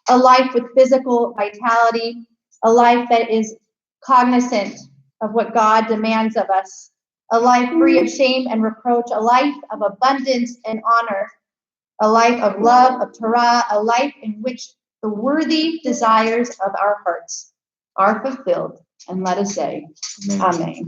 a life with physical vitality, a life that is cognizant of what God demands of us, a life free of shame and reproach, a life of abundance and honor, a life of love, of Torah, a life in which the worthy desires of our hearts are fulfilled. And let us say, Amen.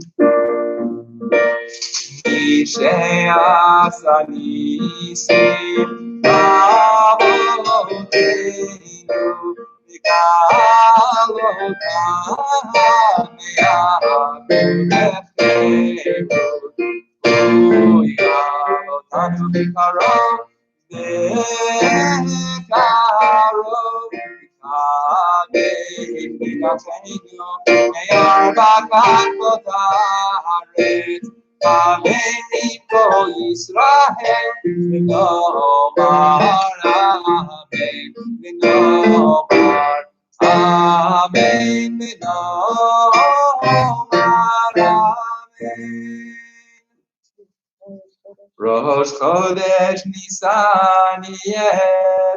Rosh Chodesh Nisan yeh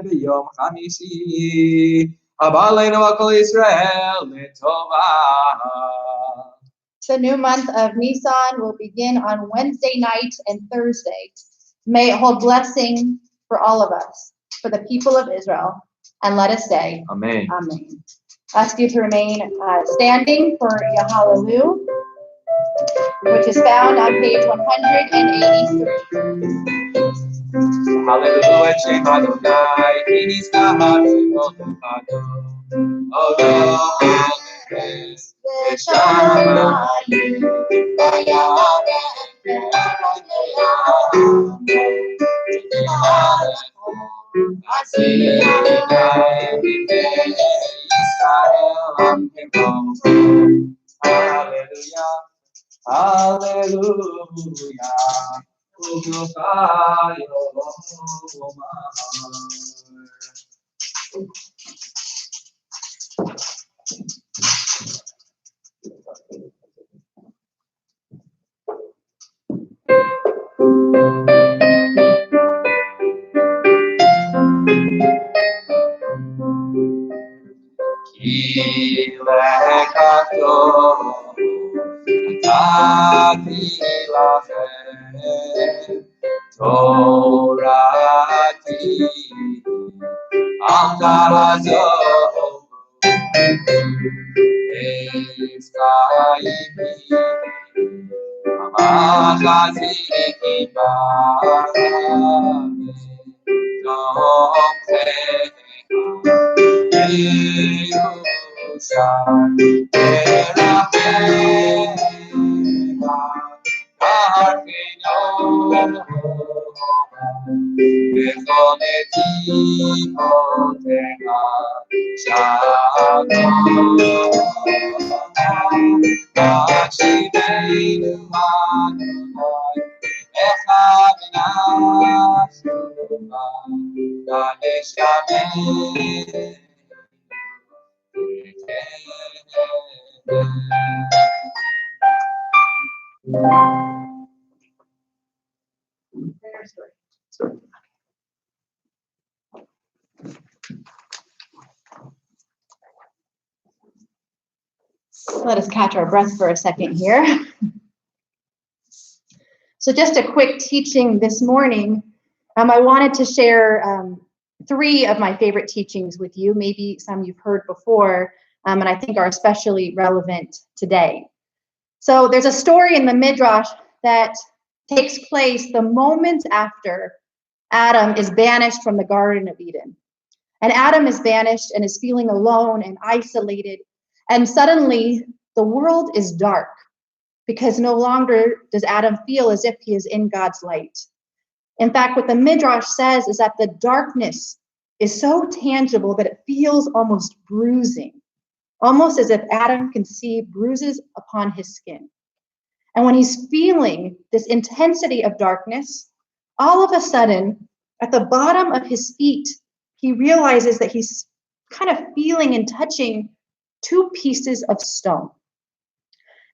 b'yom Chamishi Haba Aleinu Kol Yisrael L'Tova. The new month of Nisan will begin on Wednesday night and Thursday. May it hold blessing for all of us, for the people of Israel, and let us say, Amen. Amen. I ask you to remain standing for Yahalelu, which is found on page 183. Hallelujah, Shem Adonai, Kinizkahat Simotokado, Odo Erez, Shamayim, Hallelujah, Hallelujah. Torati Amdazov Eskaimi Amachaziki Barame Nomteha Yerushan Terahema Arfino Bechoneti Otena Shalom Hashimeinu Adonai Echavinachuva Ganeshamen Let us catch our breath for a second here. So just a quick teaching this morning. I wanted to share 3 of my favorite teachings with you, maybe some you've heard before, and I think are especially relevant today. So there's a story in the Midrash that takes place the moment after Adam is banished from the Garden of Eden. And Adam is banished and is feeling alone and isolated. And suddenly the world is dark because no longer does Adam feel as if he is in God's light. In fact, what the Midrash says is that the darkness is so tangible that it feels almost bruising, almost as if Adam can see bruises upon his skin. And when he's feeling this intensity of darkness, all of a sudden, at the bottom of his feet, he realizes that he's kind of feeling and touching 2 pieces of stone.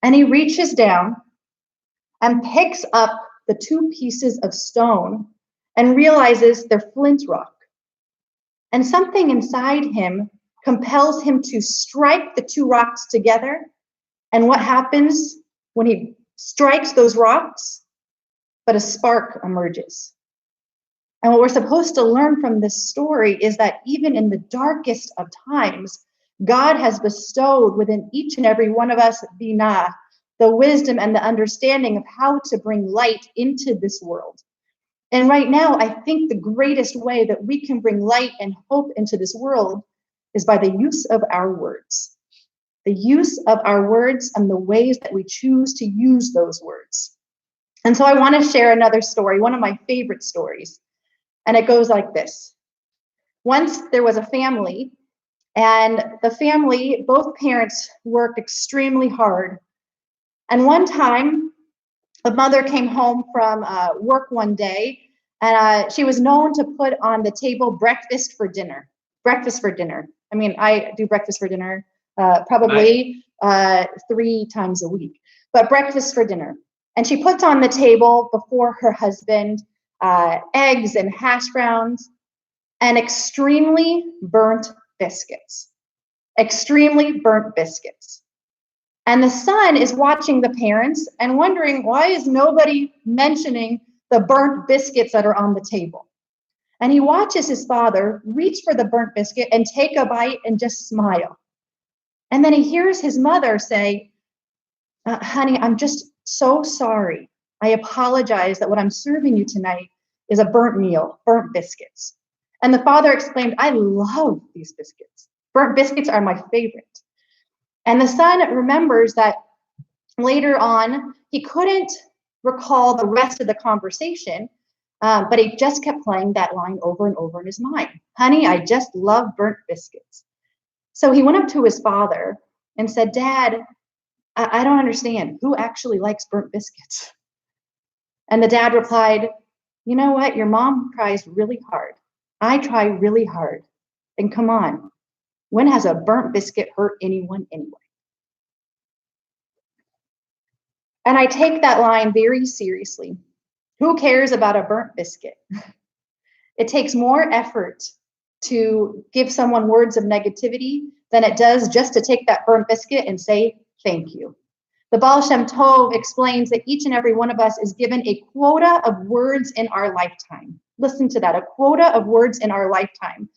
And he reaches down and picks up the 2 pieces of stone and realizes they're flint rock. And something inside him compels him to strike the 2 rocks together. And what happens when he strikes those rocks? But a spark emerges. And what we're supposed to learn from this story is that even in the darkest of times, God has bestowed within each and every one of us binah, the wisdom and the understanding of how to bring light into this world. And right now, I think the greatest way that we can bring light and hope into this world is by the use of our words. The use of our words and the ways that we choose to use those words. And so I want to share another story, one of my favorite stories. And it goes like this. Once there was a family, and the family, both parents worked extremely hard. And one time, the mother came home from work one day, and she was known to put on the table breakfast for dinner. Breakfast for dinner. I mean, I do breakfast for dinner probably 3 times a week, but breakfast for dinner. And she puts on the table before her husband eggs and hash browns and extremely burnt biscuits. Extremely burnt biscuits. And the son is watching the parents and wondering, why is nobody mentioning the burnt biscuits that are on the table? And he watches his father reach for the burnt biscuit and take a bite and just smile. And then he hears his mother say, honey, I'm just so sorry. I apologize that what I'm serving you tonight is a burnt meal, burnt biscuits. And the father exclaimed, I love these biscuits. Burnt biscuits are my favorite. And the son remembers that later on, he couldn't recall the rest of the conversation, but he just kept playing that line over and over in his mind. Honey, I just love burnt biscuits. So he went up to his father and said, Dad, I don't understand. Who actually likes burnt biscuits? And the dad replied, you know what? Your mom tries really hard. I try really hard. And come on, when has a burnt biscuit hurt anyone anyway? And I take that line very seriously. Who cares about a burnt biscuit? It takes more effort to give someone words of negativity than it does just to take that burnt biscuit and say, thank you. The Baal Shem Tov explains that each and every one of us is given a quota of words in our lifetime. Listen to that, a quota of words in our lifetime.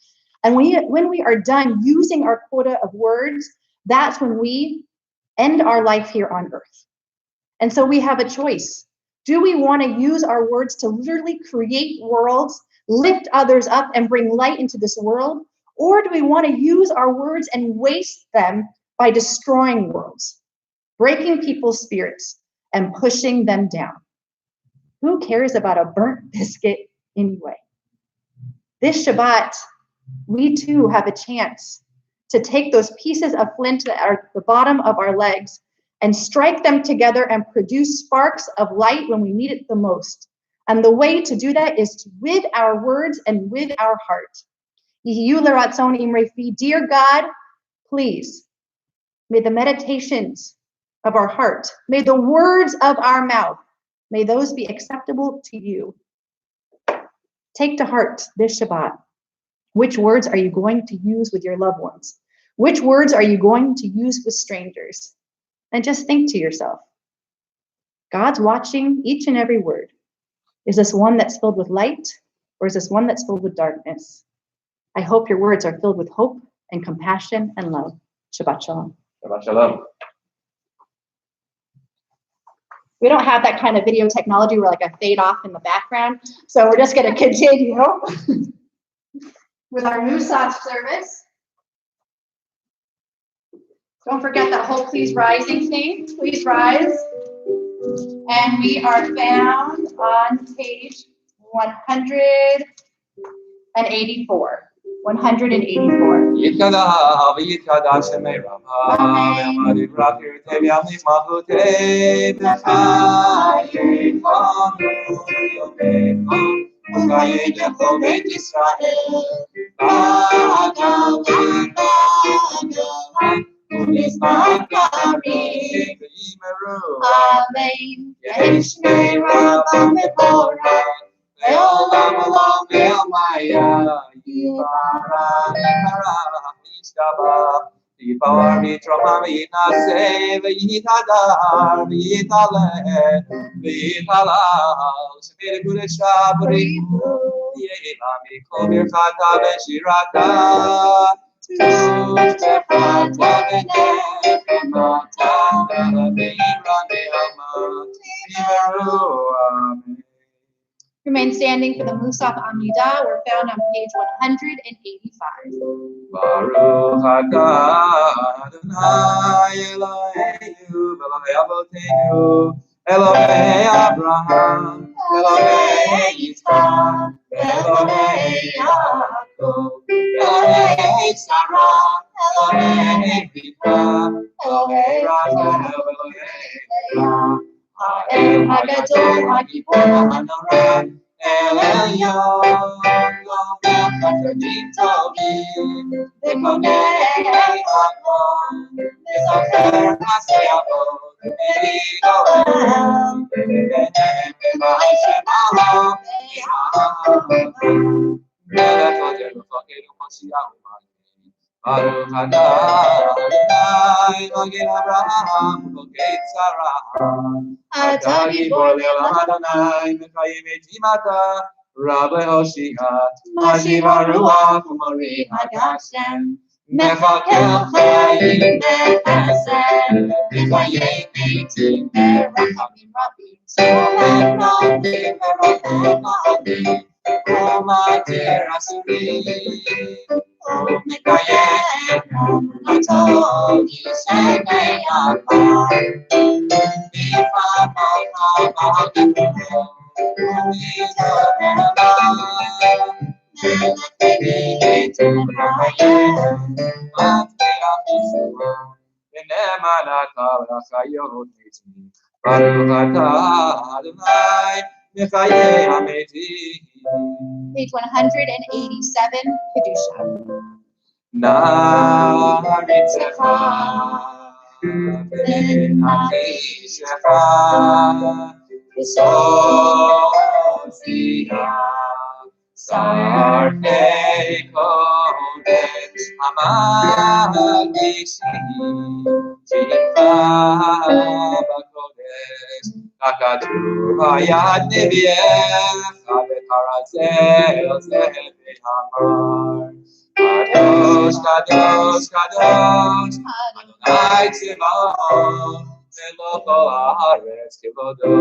And when we are done using our quota of words, that's when we end our life here on earth. And so we have a choice. Do we want to use our words to literally create worlds, lift others up, and bring light into this world? Or do we want to use our words and waste them by destroying worlds, breaking people's spirits, and pushing them down? Who cares about a burnt biscuit anyway? This Shabbat, we too have a chance to take those pieces of flint that are at the bottom of our legs and strike them together and produce sparks of light when we need it the most. And the way to do that is with our words and with our heart. Dear God, please, may the meditations of our heart, may the words of our mouth, may those be acceptable to you. Take to heart this Shabbat. Which words are you going to use with your loved ones? Which words are you going to use with strangers? And just think to yourself, God's watching each and every word. Is this one that's filled with light, or is this one that's filled with darkness? I hope your words are filled with hope and compassion and love. Shabbat Shalom. Shabbat Shalom. We don't have that kind of video technology where like a fade off in the background. So we're just going to continue with our Musaf service. Don't forget that whole please rising thing. Please rise. And we are found on page 184. 184. Remain standing for the Musaf Amidah. We're found on page 185. Baruch atah Adonai Eloheinu Elohei Avotenu Elohei Abraham Elohei Yitzchak Elohei Yaakov Elohei Sarah Elohei Rivka Elohei Rachel Elohei Leah Ha'el Hagadol Ha'gibor Ha'anorah El Elyon Yom Chasadim Tovim V'konei Hakol V'zocher Masei Avot V'meri Goel V'benem V'mai Shemalo V'ha'avam Melech Odenu Chokeinu Moshiach U'Malkeinu Baruch atah Adonai Elohei Abraham Elokei Tzara Atah Gibor Le'olam Adonai Mekayim et Imata Rabbi Hoshiach, Mashiva Ruach Umori Hadashem, Mechakel Chayim Bechesed, Michayei Meitim Berachamim Rabim, Sohem Rabim Verofem Ma'adim, Umatir Asurim, Umikayem Nato Yishenei Akar, Mifamai Ha'adim, Page 187, Kedusha. Sarfei kodesh amadisi tifka bakodesh kakatu hayad neviecha v'karazel zehe hamar kadosh kadosh kadosh Adonai tzivon meloko haaretz kivodo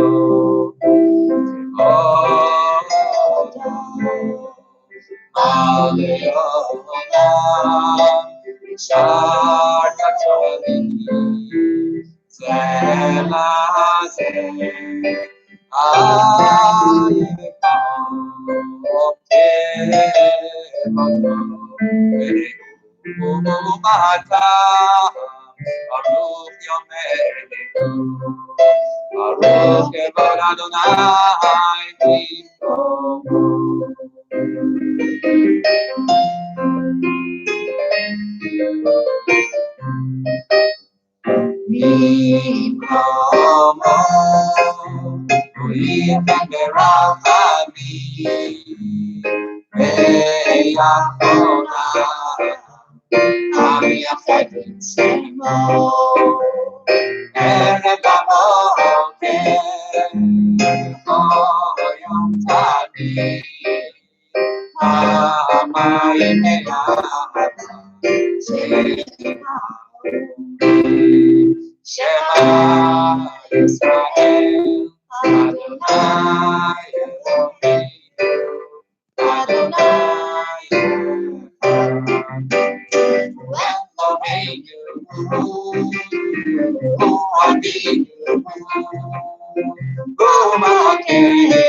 Baruch Kevod Adonai Mikomo U'yivem berachamim Ve'yachonam Ha'yached Shemo Erev B'mokem Oyom Tamid Ha'mayim Shema Yisrael Adonai Eloheinu Adonai Eloheinu Hu Avinu Hu Malkeinu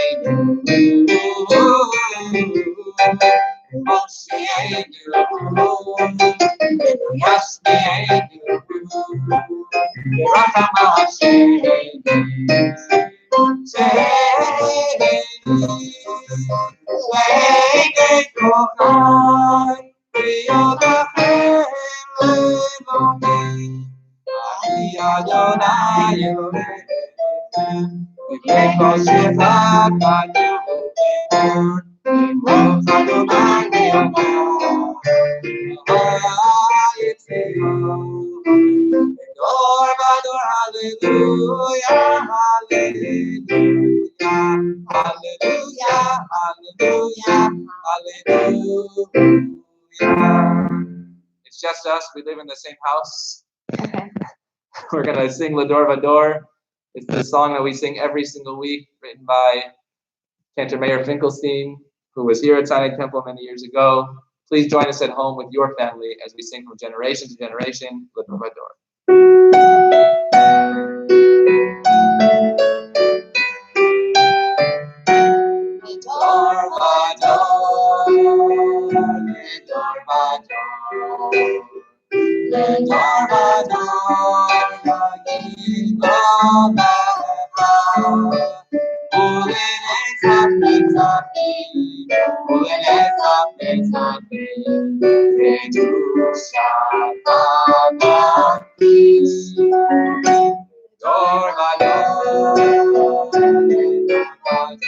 Moshienu Yasmienu Racham Hashem Ve'egei kochai V'yodachem Elohim Ani Adonai Elohim V'koshecha Kadyon V'kos Adonai Hallelujah, hallelujah, hallelujah, hallelujah, hallelujah. It's just us. We live in the same house. Okay. We're going to sing Lador Vador. It's the song that we sing every single week, written by Cantor Mayor Finkelstein, who was here at Sinai Temple many years ago. Please join us at home with your family as we sing from generation to generation, Lador Vador. Ledor vador, ledor vador, ledor vador, yigdol lecha, ulenetzach netzachim, ulenetzach netzachim, kedushat ha'amis. Ledor vador, ledor vador.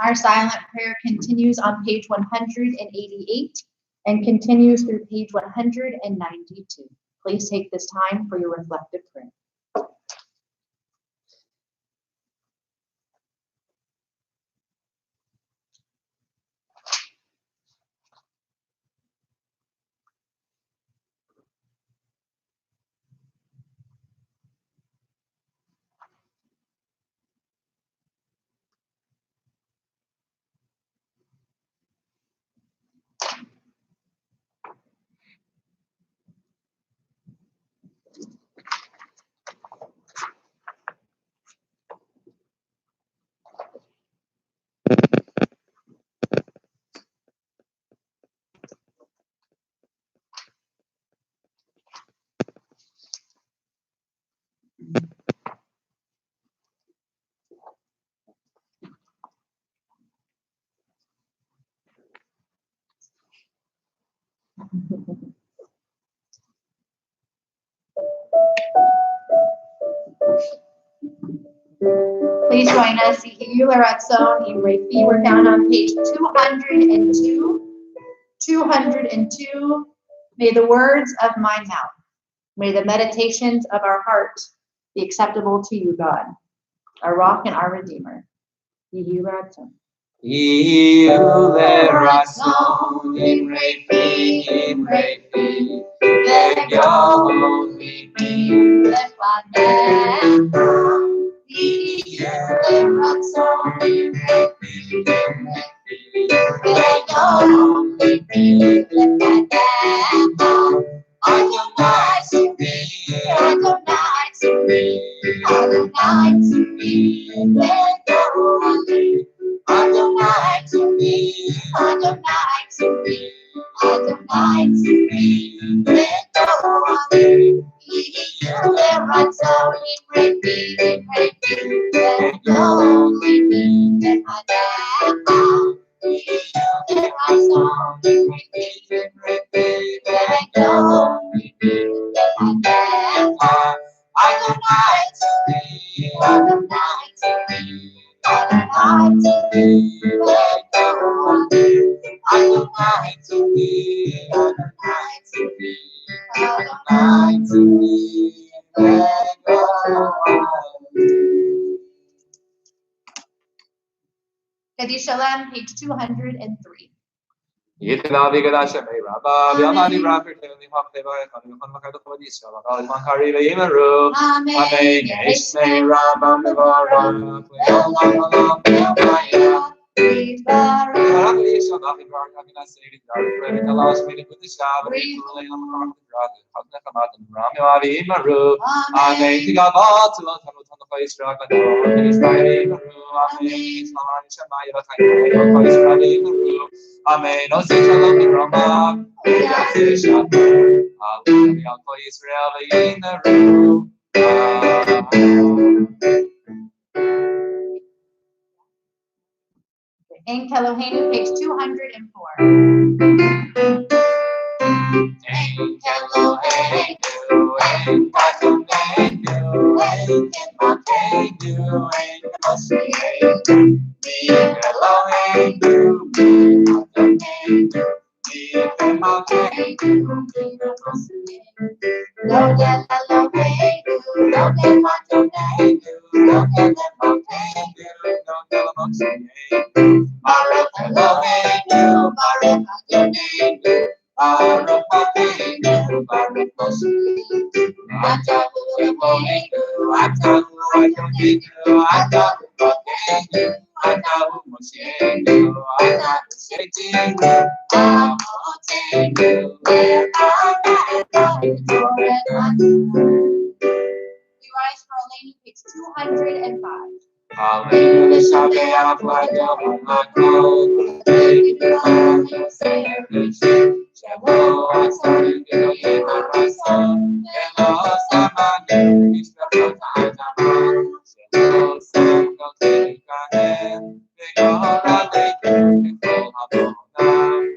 Our silent prayer continues on page 188 and continues through page 192. Please take this time for your reflective prayer. Please join us. We're down on page 202. 202. May the words of my mouth, may the meditations of our heart be acceptable to you, God, our rock and our redeemer. Yehi ratzon. Yehi ratzon in refi, ve'yom lipi lefanecha. Yehi ratzon in refi, ve'yom lipi lefanecha. Adonai to me, Adonai to me, Adonai to me, Adonai. Adonai to me, Adonai to me, Adonai to me, Adonai. Yehi ratzon in refi, ve'yom lipi lefanecha. Yehi ratzon in refi, ve'yom lipi lefanecha. Adonai to me, Adonai to me, Adonai to me, Adonai to me, Adonai to me, Adonai to me, Kaddish Shalom, page 203. Yitla vigada shemei rabba v'yamani b'rakir tevli ha'chteva echanu v'chan v'chadu chavad Yisrael v'gal zman kari v'yimeru Amen Yeshmei rabba mevarach v'yolam olam v'yamaya v'yitbarach v'yishon achi barak avina seiri d'arich v'yit alash v'yit v'tisha v'yit v'leilam v'karak v'drad v'chad nechamat v'ram yoav v'yimeru Amen tigavat tzilot hamutan v'chad Yisrael v'dor v'yisrael v'yimeru Amen Yisrael v'yishamaya v'chad Yisrael v'yimeru Amen. Oseh shalom v'rama. Oseh shalom. Hallelujah. Al kol Yisrael v'yimeru. En Kelohenu, page 204. En Kelohenu, en Kelohenu, Elohim Malkeinu and Mosheinu. Mi Eloheinu, mi Adonenu, mi Malkeinu, mi Mosheinu. Lodel Eloheinu, Lodel Adonenu, Lodel Malkeinu, Lodel Mosheinu. Baruch Eloheinu, Baruch Adonenu, Baruch Malkeinu, Baruch Mosheinu. Atahu Eloheinu, Atahu Adonenu, Atahu Malkeinu, Atahu Mosheinu, Atahu Sheitinu, Amotenu, Le'ana Elohim Torah Anu. We rise for Eleni, page 205. Aleinu l'shabeach l'adon l'kol, v'leinu l'olam yoser v'shir, shemo atzon v'goyim ha'rason, ve'lo samanu mishpachot ha'adama, shelo sam notenu kahen, ve'yor aleinu k'kol ha'monam.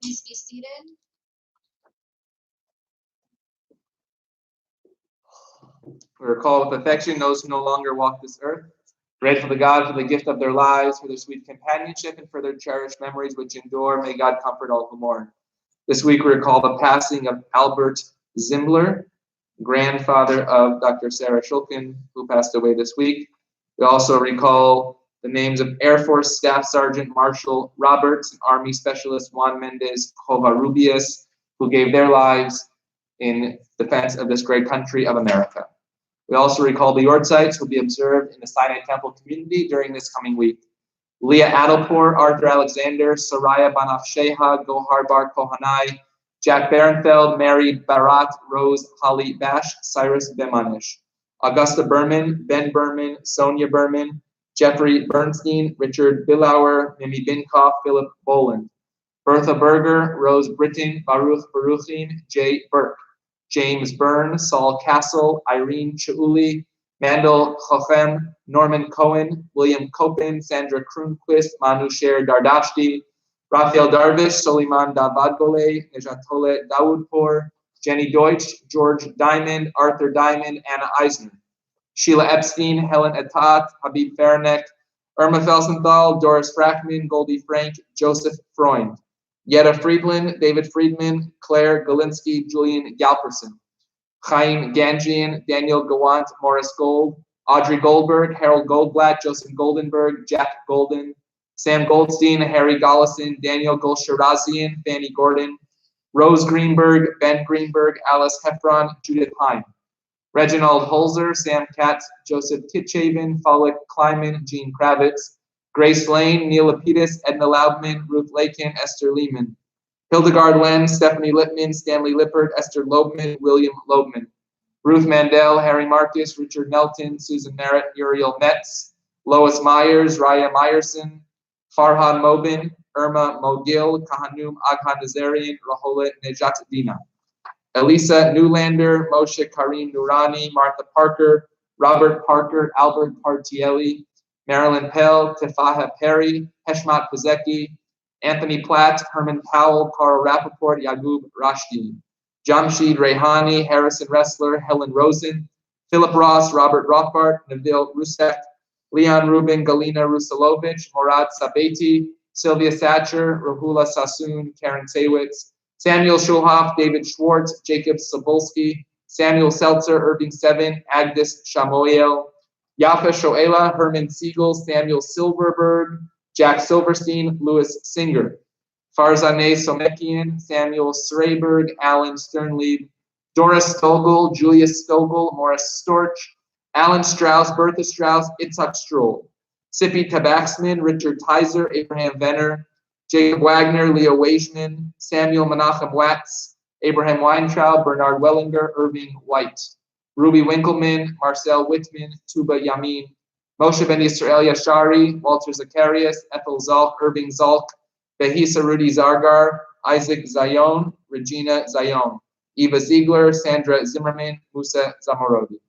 Please be seated. We recall with affection those who no longer walk this earth, grateful to God for the gift of their lives, for their sweet companionship, and for their cherished memories which endure. May God comfort all who mourn. This week we recall the passing of Albert Zimbler, grandfather of Dr. Sarah Shulkin, who passed away this week. We also recall the names of Air Force Staff Sergeant Marshall Roberts and Army Specialist Juan Mendez Covarrubias, who gave their lives in defense of this great country of America. We also recall the Yortzites who will be observed in the Sinai Temple community during this coming week. Leah Adelpour, Arthur Alexander, Soraya Banafsheha, Gohar Bar Kohanai, Jack Barenfeld, Mary Barat, Rose Holly Bash, Cyrus Bemanish, Augusta Berman, Ben Berman, Sonia Berman, Jeffrey Bernstein, Richard Billauer, Mimi Binkoff, Philip Boland, Bertha Berger, Rose Britton, Baruch Baruchim, Jay Burke, James Byrne, Saul Castle, Irene Chiuli, Mandel Chochem, Norman Cohen, William Kopin, Sandra Kroonquist, Manu Sher Dardashti, Raphael Darvish, Soliman Davadgole, Nejatole Dawoodpour, Jenny Deutsch, George Diamond, Arthur Diamond, Anna Eisner, Sheila Epstein, Helen Etat, Habib Faranek, Irma Felsenthal, Doris Frackman, Goldie Frank, Joseph Freund, Yetta Friedland, David Friedman, Claire Galinsky, Julian Galperson, Chaim Ganjian, Daniel Gawant, Morris Gold, Audrey Goldberg, Harold Goldblatt, Joseph Goldenberg, Jack Golden, Sam Goldstein, Harry Gollison, Daniel Golshirazian, Fanny Gordon, Rose Greenberg, Ben Greenberg, Alice Heffron, Judith Heim, Reginald Holzer, Sam Katz, Joseph Kitchaven, Follett Kleiman, Jean Kravitz, Grace Lane, Neil Lapidus, Edna Loudman, Ruth Lakin, Esther Lehman, Hildegard Wen, Stephanie Lippman, Stanley Lippert, Esther Loebman, William Loebman, Ruth Mandel, Harry Marcus, Richard Nelton, Susan Merritt, Muriel Metz, Lois Myers, Raya Meyerson, Farhan Mobin, Irma Mogil, Kahanum Agha Nazarian, Rahola Nejat Dina, Elisa Newlander, Moshe Karim Nourani, Martha Parker, Robert Parker, Albert Partielli, Marilyn Pell, Tefaha Perry, Heshmat Puzeki, Anthony Platt, Herman Powell, Carl Rappaport, Yagub Rashdi, Jamshid Rehani, Harrison Ressler, Helen Rosen, Philip Ross, Robert Rothbart, Nabil Rusek, Leon Rubin, Galina Rusilovich, Morad Sabeti, Sylvia Satcher, Rahula Sassoon, Karen Saywitz, Samuel Schulhoff, David Schwartz, Jacob Sobolski, Samuel Seltzer, Irving Seven, Agnes Shamoyel, Yafa Shoela, Herman Siegel, Samuel Silverberg, Jack Silverstein, Louis Singer, Farzaneh Somekian, Samuel Srayberg, Alan Sternlieb, Doris Stogel, Julius Stogel, Morris Storch, Alan Strauss, Bertha Strauss, Itzhak Stroll, Sippy Tabaxman, Richard Tizer, Abraham Venner, Jacob Wagner, Leo Weisman, Samuel Menachem Watts, Abraham Weintraub, Bernard Wellinger, Irving White, Ruby Winkleman, Marcel Whitman, Tuba Yamin, Moshe Ben Yisrael Yashari, Walter Zacharias, Ethel Zalk, Irving Zalk, Behisa Rudy Zargar, Isaac Zayon, Regina Zayon, Eva Ziegler, Sandra Zimmerman, Musa Zamorodi.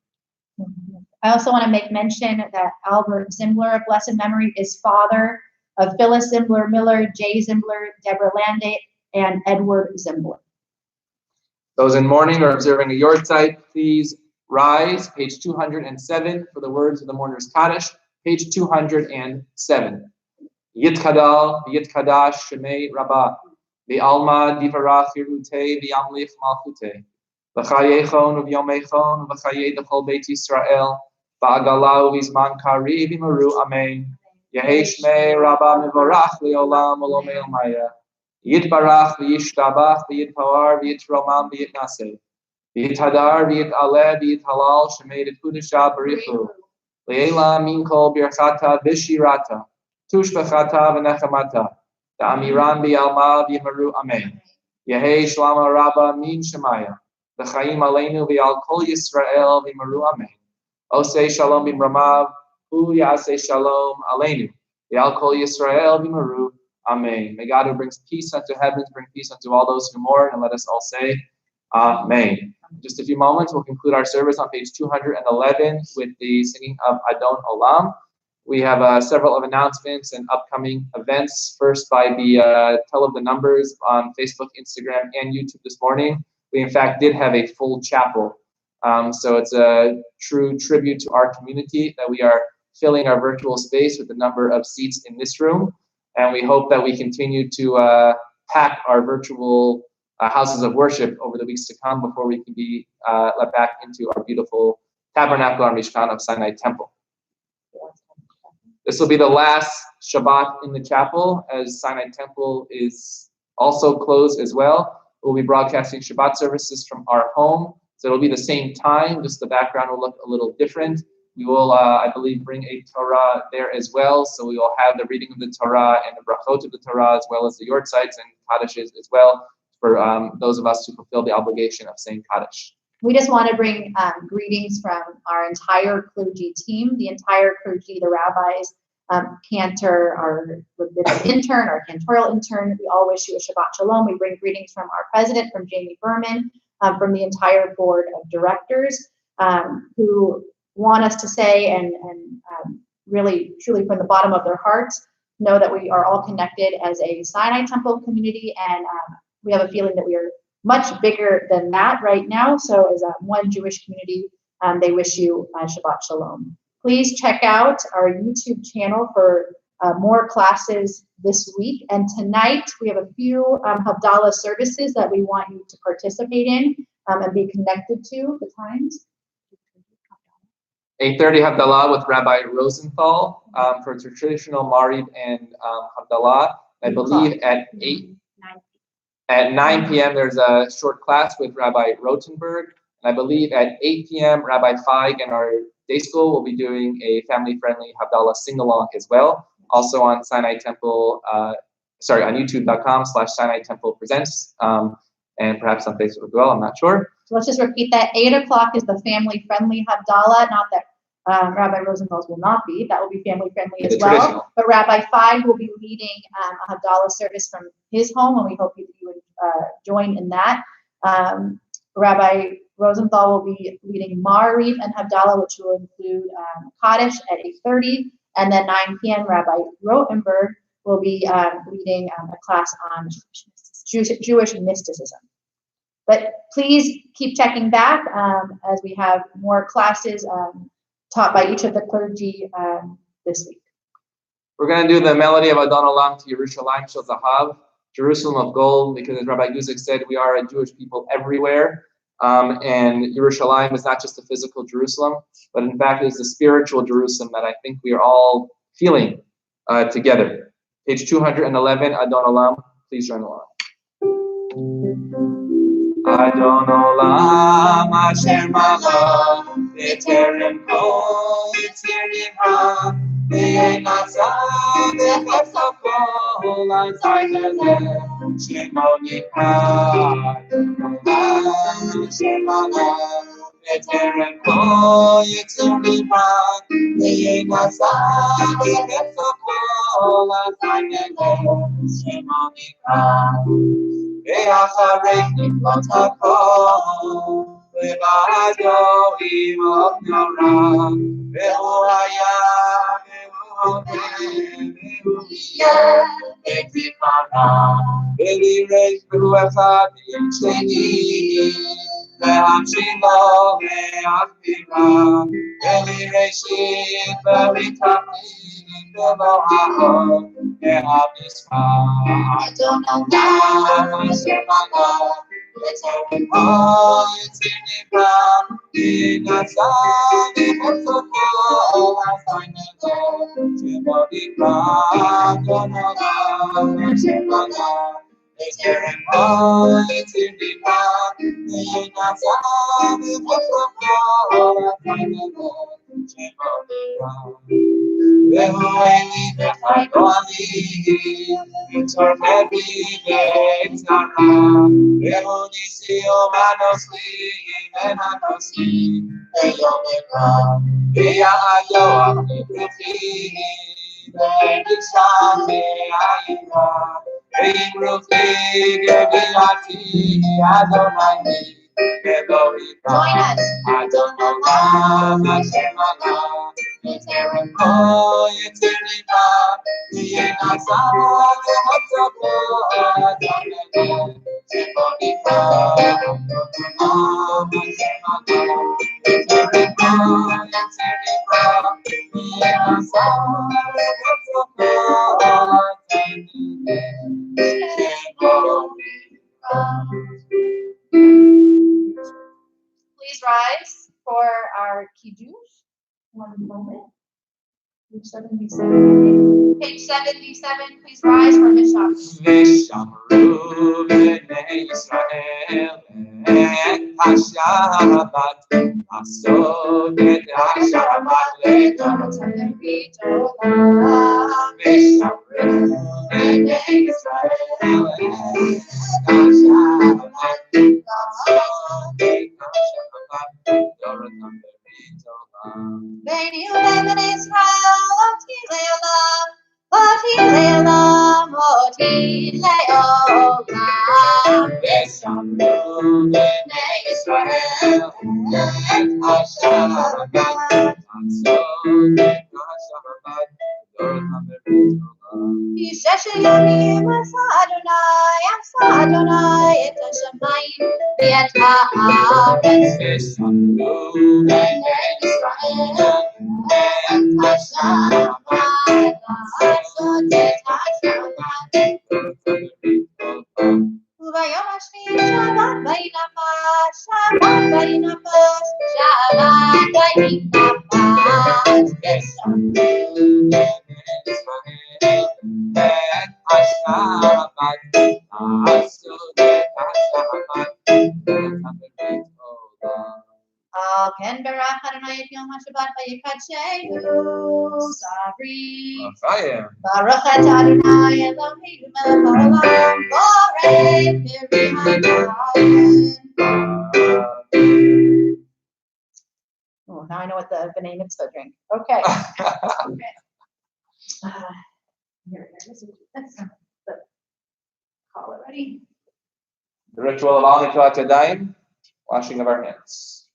I also want to make mention that Albert Zimbler of blessed memory is father of Phyllis Zimbler Miller, Jay Zimbler, Deborah Lande, and Edward Zimbler. Those in mourning or observing a yortzeit, please rise. Page 207 for the words of the mourner's Kaddish. Page 207. Yitkadal, Yitkadash, Shemei Rabbah, V'alma Divarach Yerutei, V'yamlich Malchutei, V'chayechon V'yomechon, V'chayei Dechol Beit Yisrael, V'agalau V'zman Kari V'maru Amen. Yehei Shmei Rabbah Mivorach Le'olam Olomei Omaya. Yitbarach V'yishtabach V'yitpawar V'yitromam V'yitnaseh. V'yithadar V'yitaleh V'yithalal Shemei D'Kudesha Barichu. Le'ela Minkol Birchata V'shirata. Tushbachata v'nechamata, Da'amiran bi'alma v'yimaru amen. Yehei shlama rabba min shemaya, V'chaim aleinu v'yal kol Yisrael v'yimaru amen. Osei shalom b'mramav, Hu yasei shalom aleinu, V'yal kol Yisrael v'yimaru amen. May God who brings peace unto heavens bring peace unto all those who mourn, and let us all say amen. In just a few moments, we'll conclude our service on page 211 with the singing of Adon Olam. We have several of announcements and upcoming events. First, by the tell of the numbers on Facebook, Instagram, and YouTube this morning. We, in fact, did have a full chapel. So it's a true tribute to our community that we are filling our virtual space with the number of seats in this room. And we hope that we continue to pack our virtual houses of worship over the weeks to come before we can be let back into our beautiful tabernacle, our Mishkan of Sinai Temple. This will be the last Shabbat in the chapel, as Sinai Temple is also closed as well. We'll be broadcasting Shabbat services from our home, so it'll be the same time, just the background will look a little different. We will, I believe, bring a Torah there as well, so we will have the reading of the Torah and the brachot of the Torah, as well as the yortzeits and kaddishes as well, for those of us who fulfill the obligation of saying kaddish. We just want to bring greetings from our entire clergy team, the entire clergy, the rabbis, cantor, our rabbinic intern, our cantorial intern. We all wish you a Shabbat Shalom. We bring greetings from our president, from Jamie Berman, from the entire board of directors, who want us to say and really, truly from the bottom of their hearts, know that we are all connected as a Sinai Temple community, and we have a feeling that we are much bigger than that right now. So as one Jewish community, they wish you Shabbat Shalom. Please check out our YouTube channel for more classes this week. And tonight we have a few Havdalah services that we want you to participate in and be connected to. The times? 8:30 Havdalah with Rabbi Rosenthal for traditional Mariv and Havdalah. I believe at 9 p.m. there's a short class with Rabbi Rotenberg. And I believe at 8 p.m. Rabbi Feig and our day school will be doing a family-friendly Havdalah sing-along as well. Also on Sinai Temple, on YouTube.com/Sinai Temple Presents, and perhaps on Facebook as well. I'm not sure. So let's just repeat that. 8 o'clock is the family-friendly Havdalah. Not that Rabbi Rosenthal's will not be. That will be family-friendly as well. But Rabbi Feig will be leading a Havdalah service from his home, and we hope you would join in that. Rabbi Rosenthal will be leading Mariv and Havdalah, which will include Kaddish at 8:30, And then 9 p.m. Rabbi Rotenberg will be leading a class on Jewish mysticism. But please keep checking back as we have more classes taught by each of the clergy this week. We're going to do the melody of Adon Olam to Yerushalayim Shel Zahav, Jerusalem of gold, because as Rabbi Guzik said, we are a Jewish people everywhere. And Yerushalayim is not just a physical Jerusalem, but in fact it is the spiritual Jerusalem that I think we are all feeling together. Page 211, Adon Olam. Please join along. Adon Olam Asher Malach B'terem Kol Yitzir Nivra V'yenazah V'chefza Kol Azayim Shemo Nikra Adon Olam Asher Malach B'terem Kol Yitzir Nivra V'yenazah V'chefza Kol Azayim Shemo Nikra ואחרי נפלט הכל, לבדו עמו נורא, והוא היה, והוא עומד, והוא יהיה בתפארה, ולירש והוא אחד עם שני, להמשילו להכפירה, ולירשית ולתכלית ולא האור, Adon Olam Asher Malach B'terem Kol Yitzir Nivra V'yenazah V'chefza Kol Azayim Shemo Nikra Adon Olam Asher Malach B'terem Kol Yitzir Nivra V'yenazah V'chefza Kol Azayim Shemo Nikra והוא אלי וחיינו לי, ותורמד בי בצרה, והוא ניסי ומנוס לי, מנוס לי, ביום אקרא, ויעיו ברוכי, ונקשם בעירה, ויברוכי גבילתי, אדוני, Join us. Adon Olam Asher Malach B'terem Kol Yitzir Nivra V'yenazah V'chefza Kol Azayim Shemo Nikra Adon Olam Asher Malach B'terem Kol Yitzir Nivra V'yenazah V'chefza Kol Azayim Shemo Nikra. Please rise for our kiddush. One moment. Page 77. Page 77. Please rise for Misham. ושמרו בני ישראל את השבת, לעשות את השבת לדורותיהם. ושמרו בני ישראל את השבת, לעשות את השבת לדורותיהם. Beni ulemen Israel, oti le'olam, oti le'olam, oti le'olam. ושמרו בני ישראל את השבת, לעשות את השבת לדורותיהם. כי ששת ימים עשה אדוני את השמיים ואת הארץ. ושמרו בני ישראל את השבת, לעשות את השבת לדורותיהם. וביום השביעי שבת וינפש, שבת וינפש, שבת וינפש. ושמרו בני ישראל את השבת, לעשות את השבת לדורותיהם. Al ken barach Adonai et yom HaShabbat v'yikadshenu sabri. Baruch atah Adonai Eloheinu melech haolam borei peri hayim. Oh, now I know what the B'nai Mitzvah drink. Okay. Okay. Here, that's the call already. The ritual of Al Nitrat Yadayim, washing of our hands.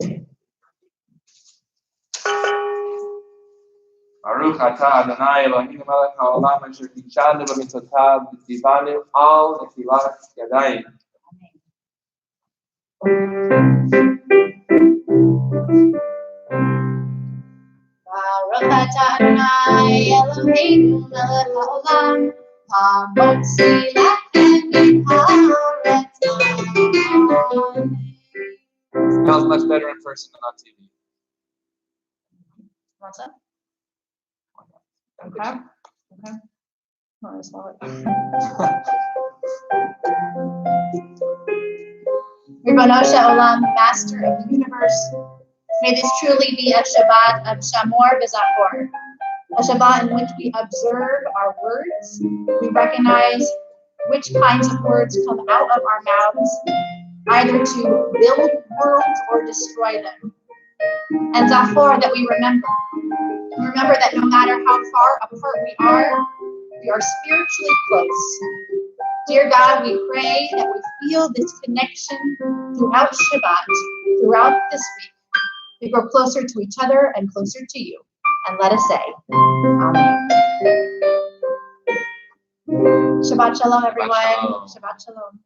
Baruch atah Adonai Eloheinu melech haolam asher kidshanu b'mitzvotav v'tzivanu al netilat yadayim. Baruch atah Adonai Eloheinu melech haolam hamotzi lachem min haaretz. Smells much better in person than on TV. What's up? Okay. Okay. Oh, I saw it. Ribono Shel Olam, Master of the Universe, may this truly be a Shabbat of Shamor v'Zachor, a Shabbat in which we observe our words, we recognize which kinds of words come out of our mouths, either to build worlds or destroy them. And Zachor, that we remember that no matter how far apart we are spiritually close. Dear God, we pray that we feel this connection throughout Shabbat, throughout this week. We grow closer to each other and closer to you. And let us say, Amen. Shabbat Shalom, everyone. Shabbat Shalom. Shabbat Shalom.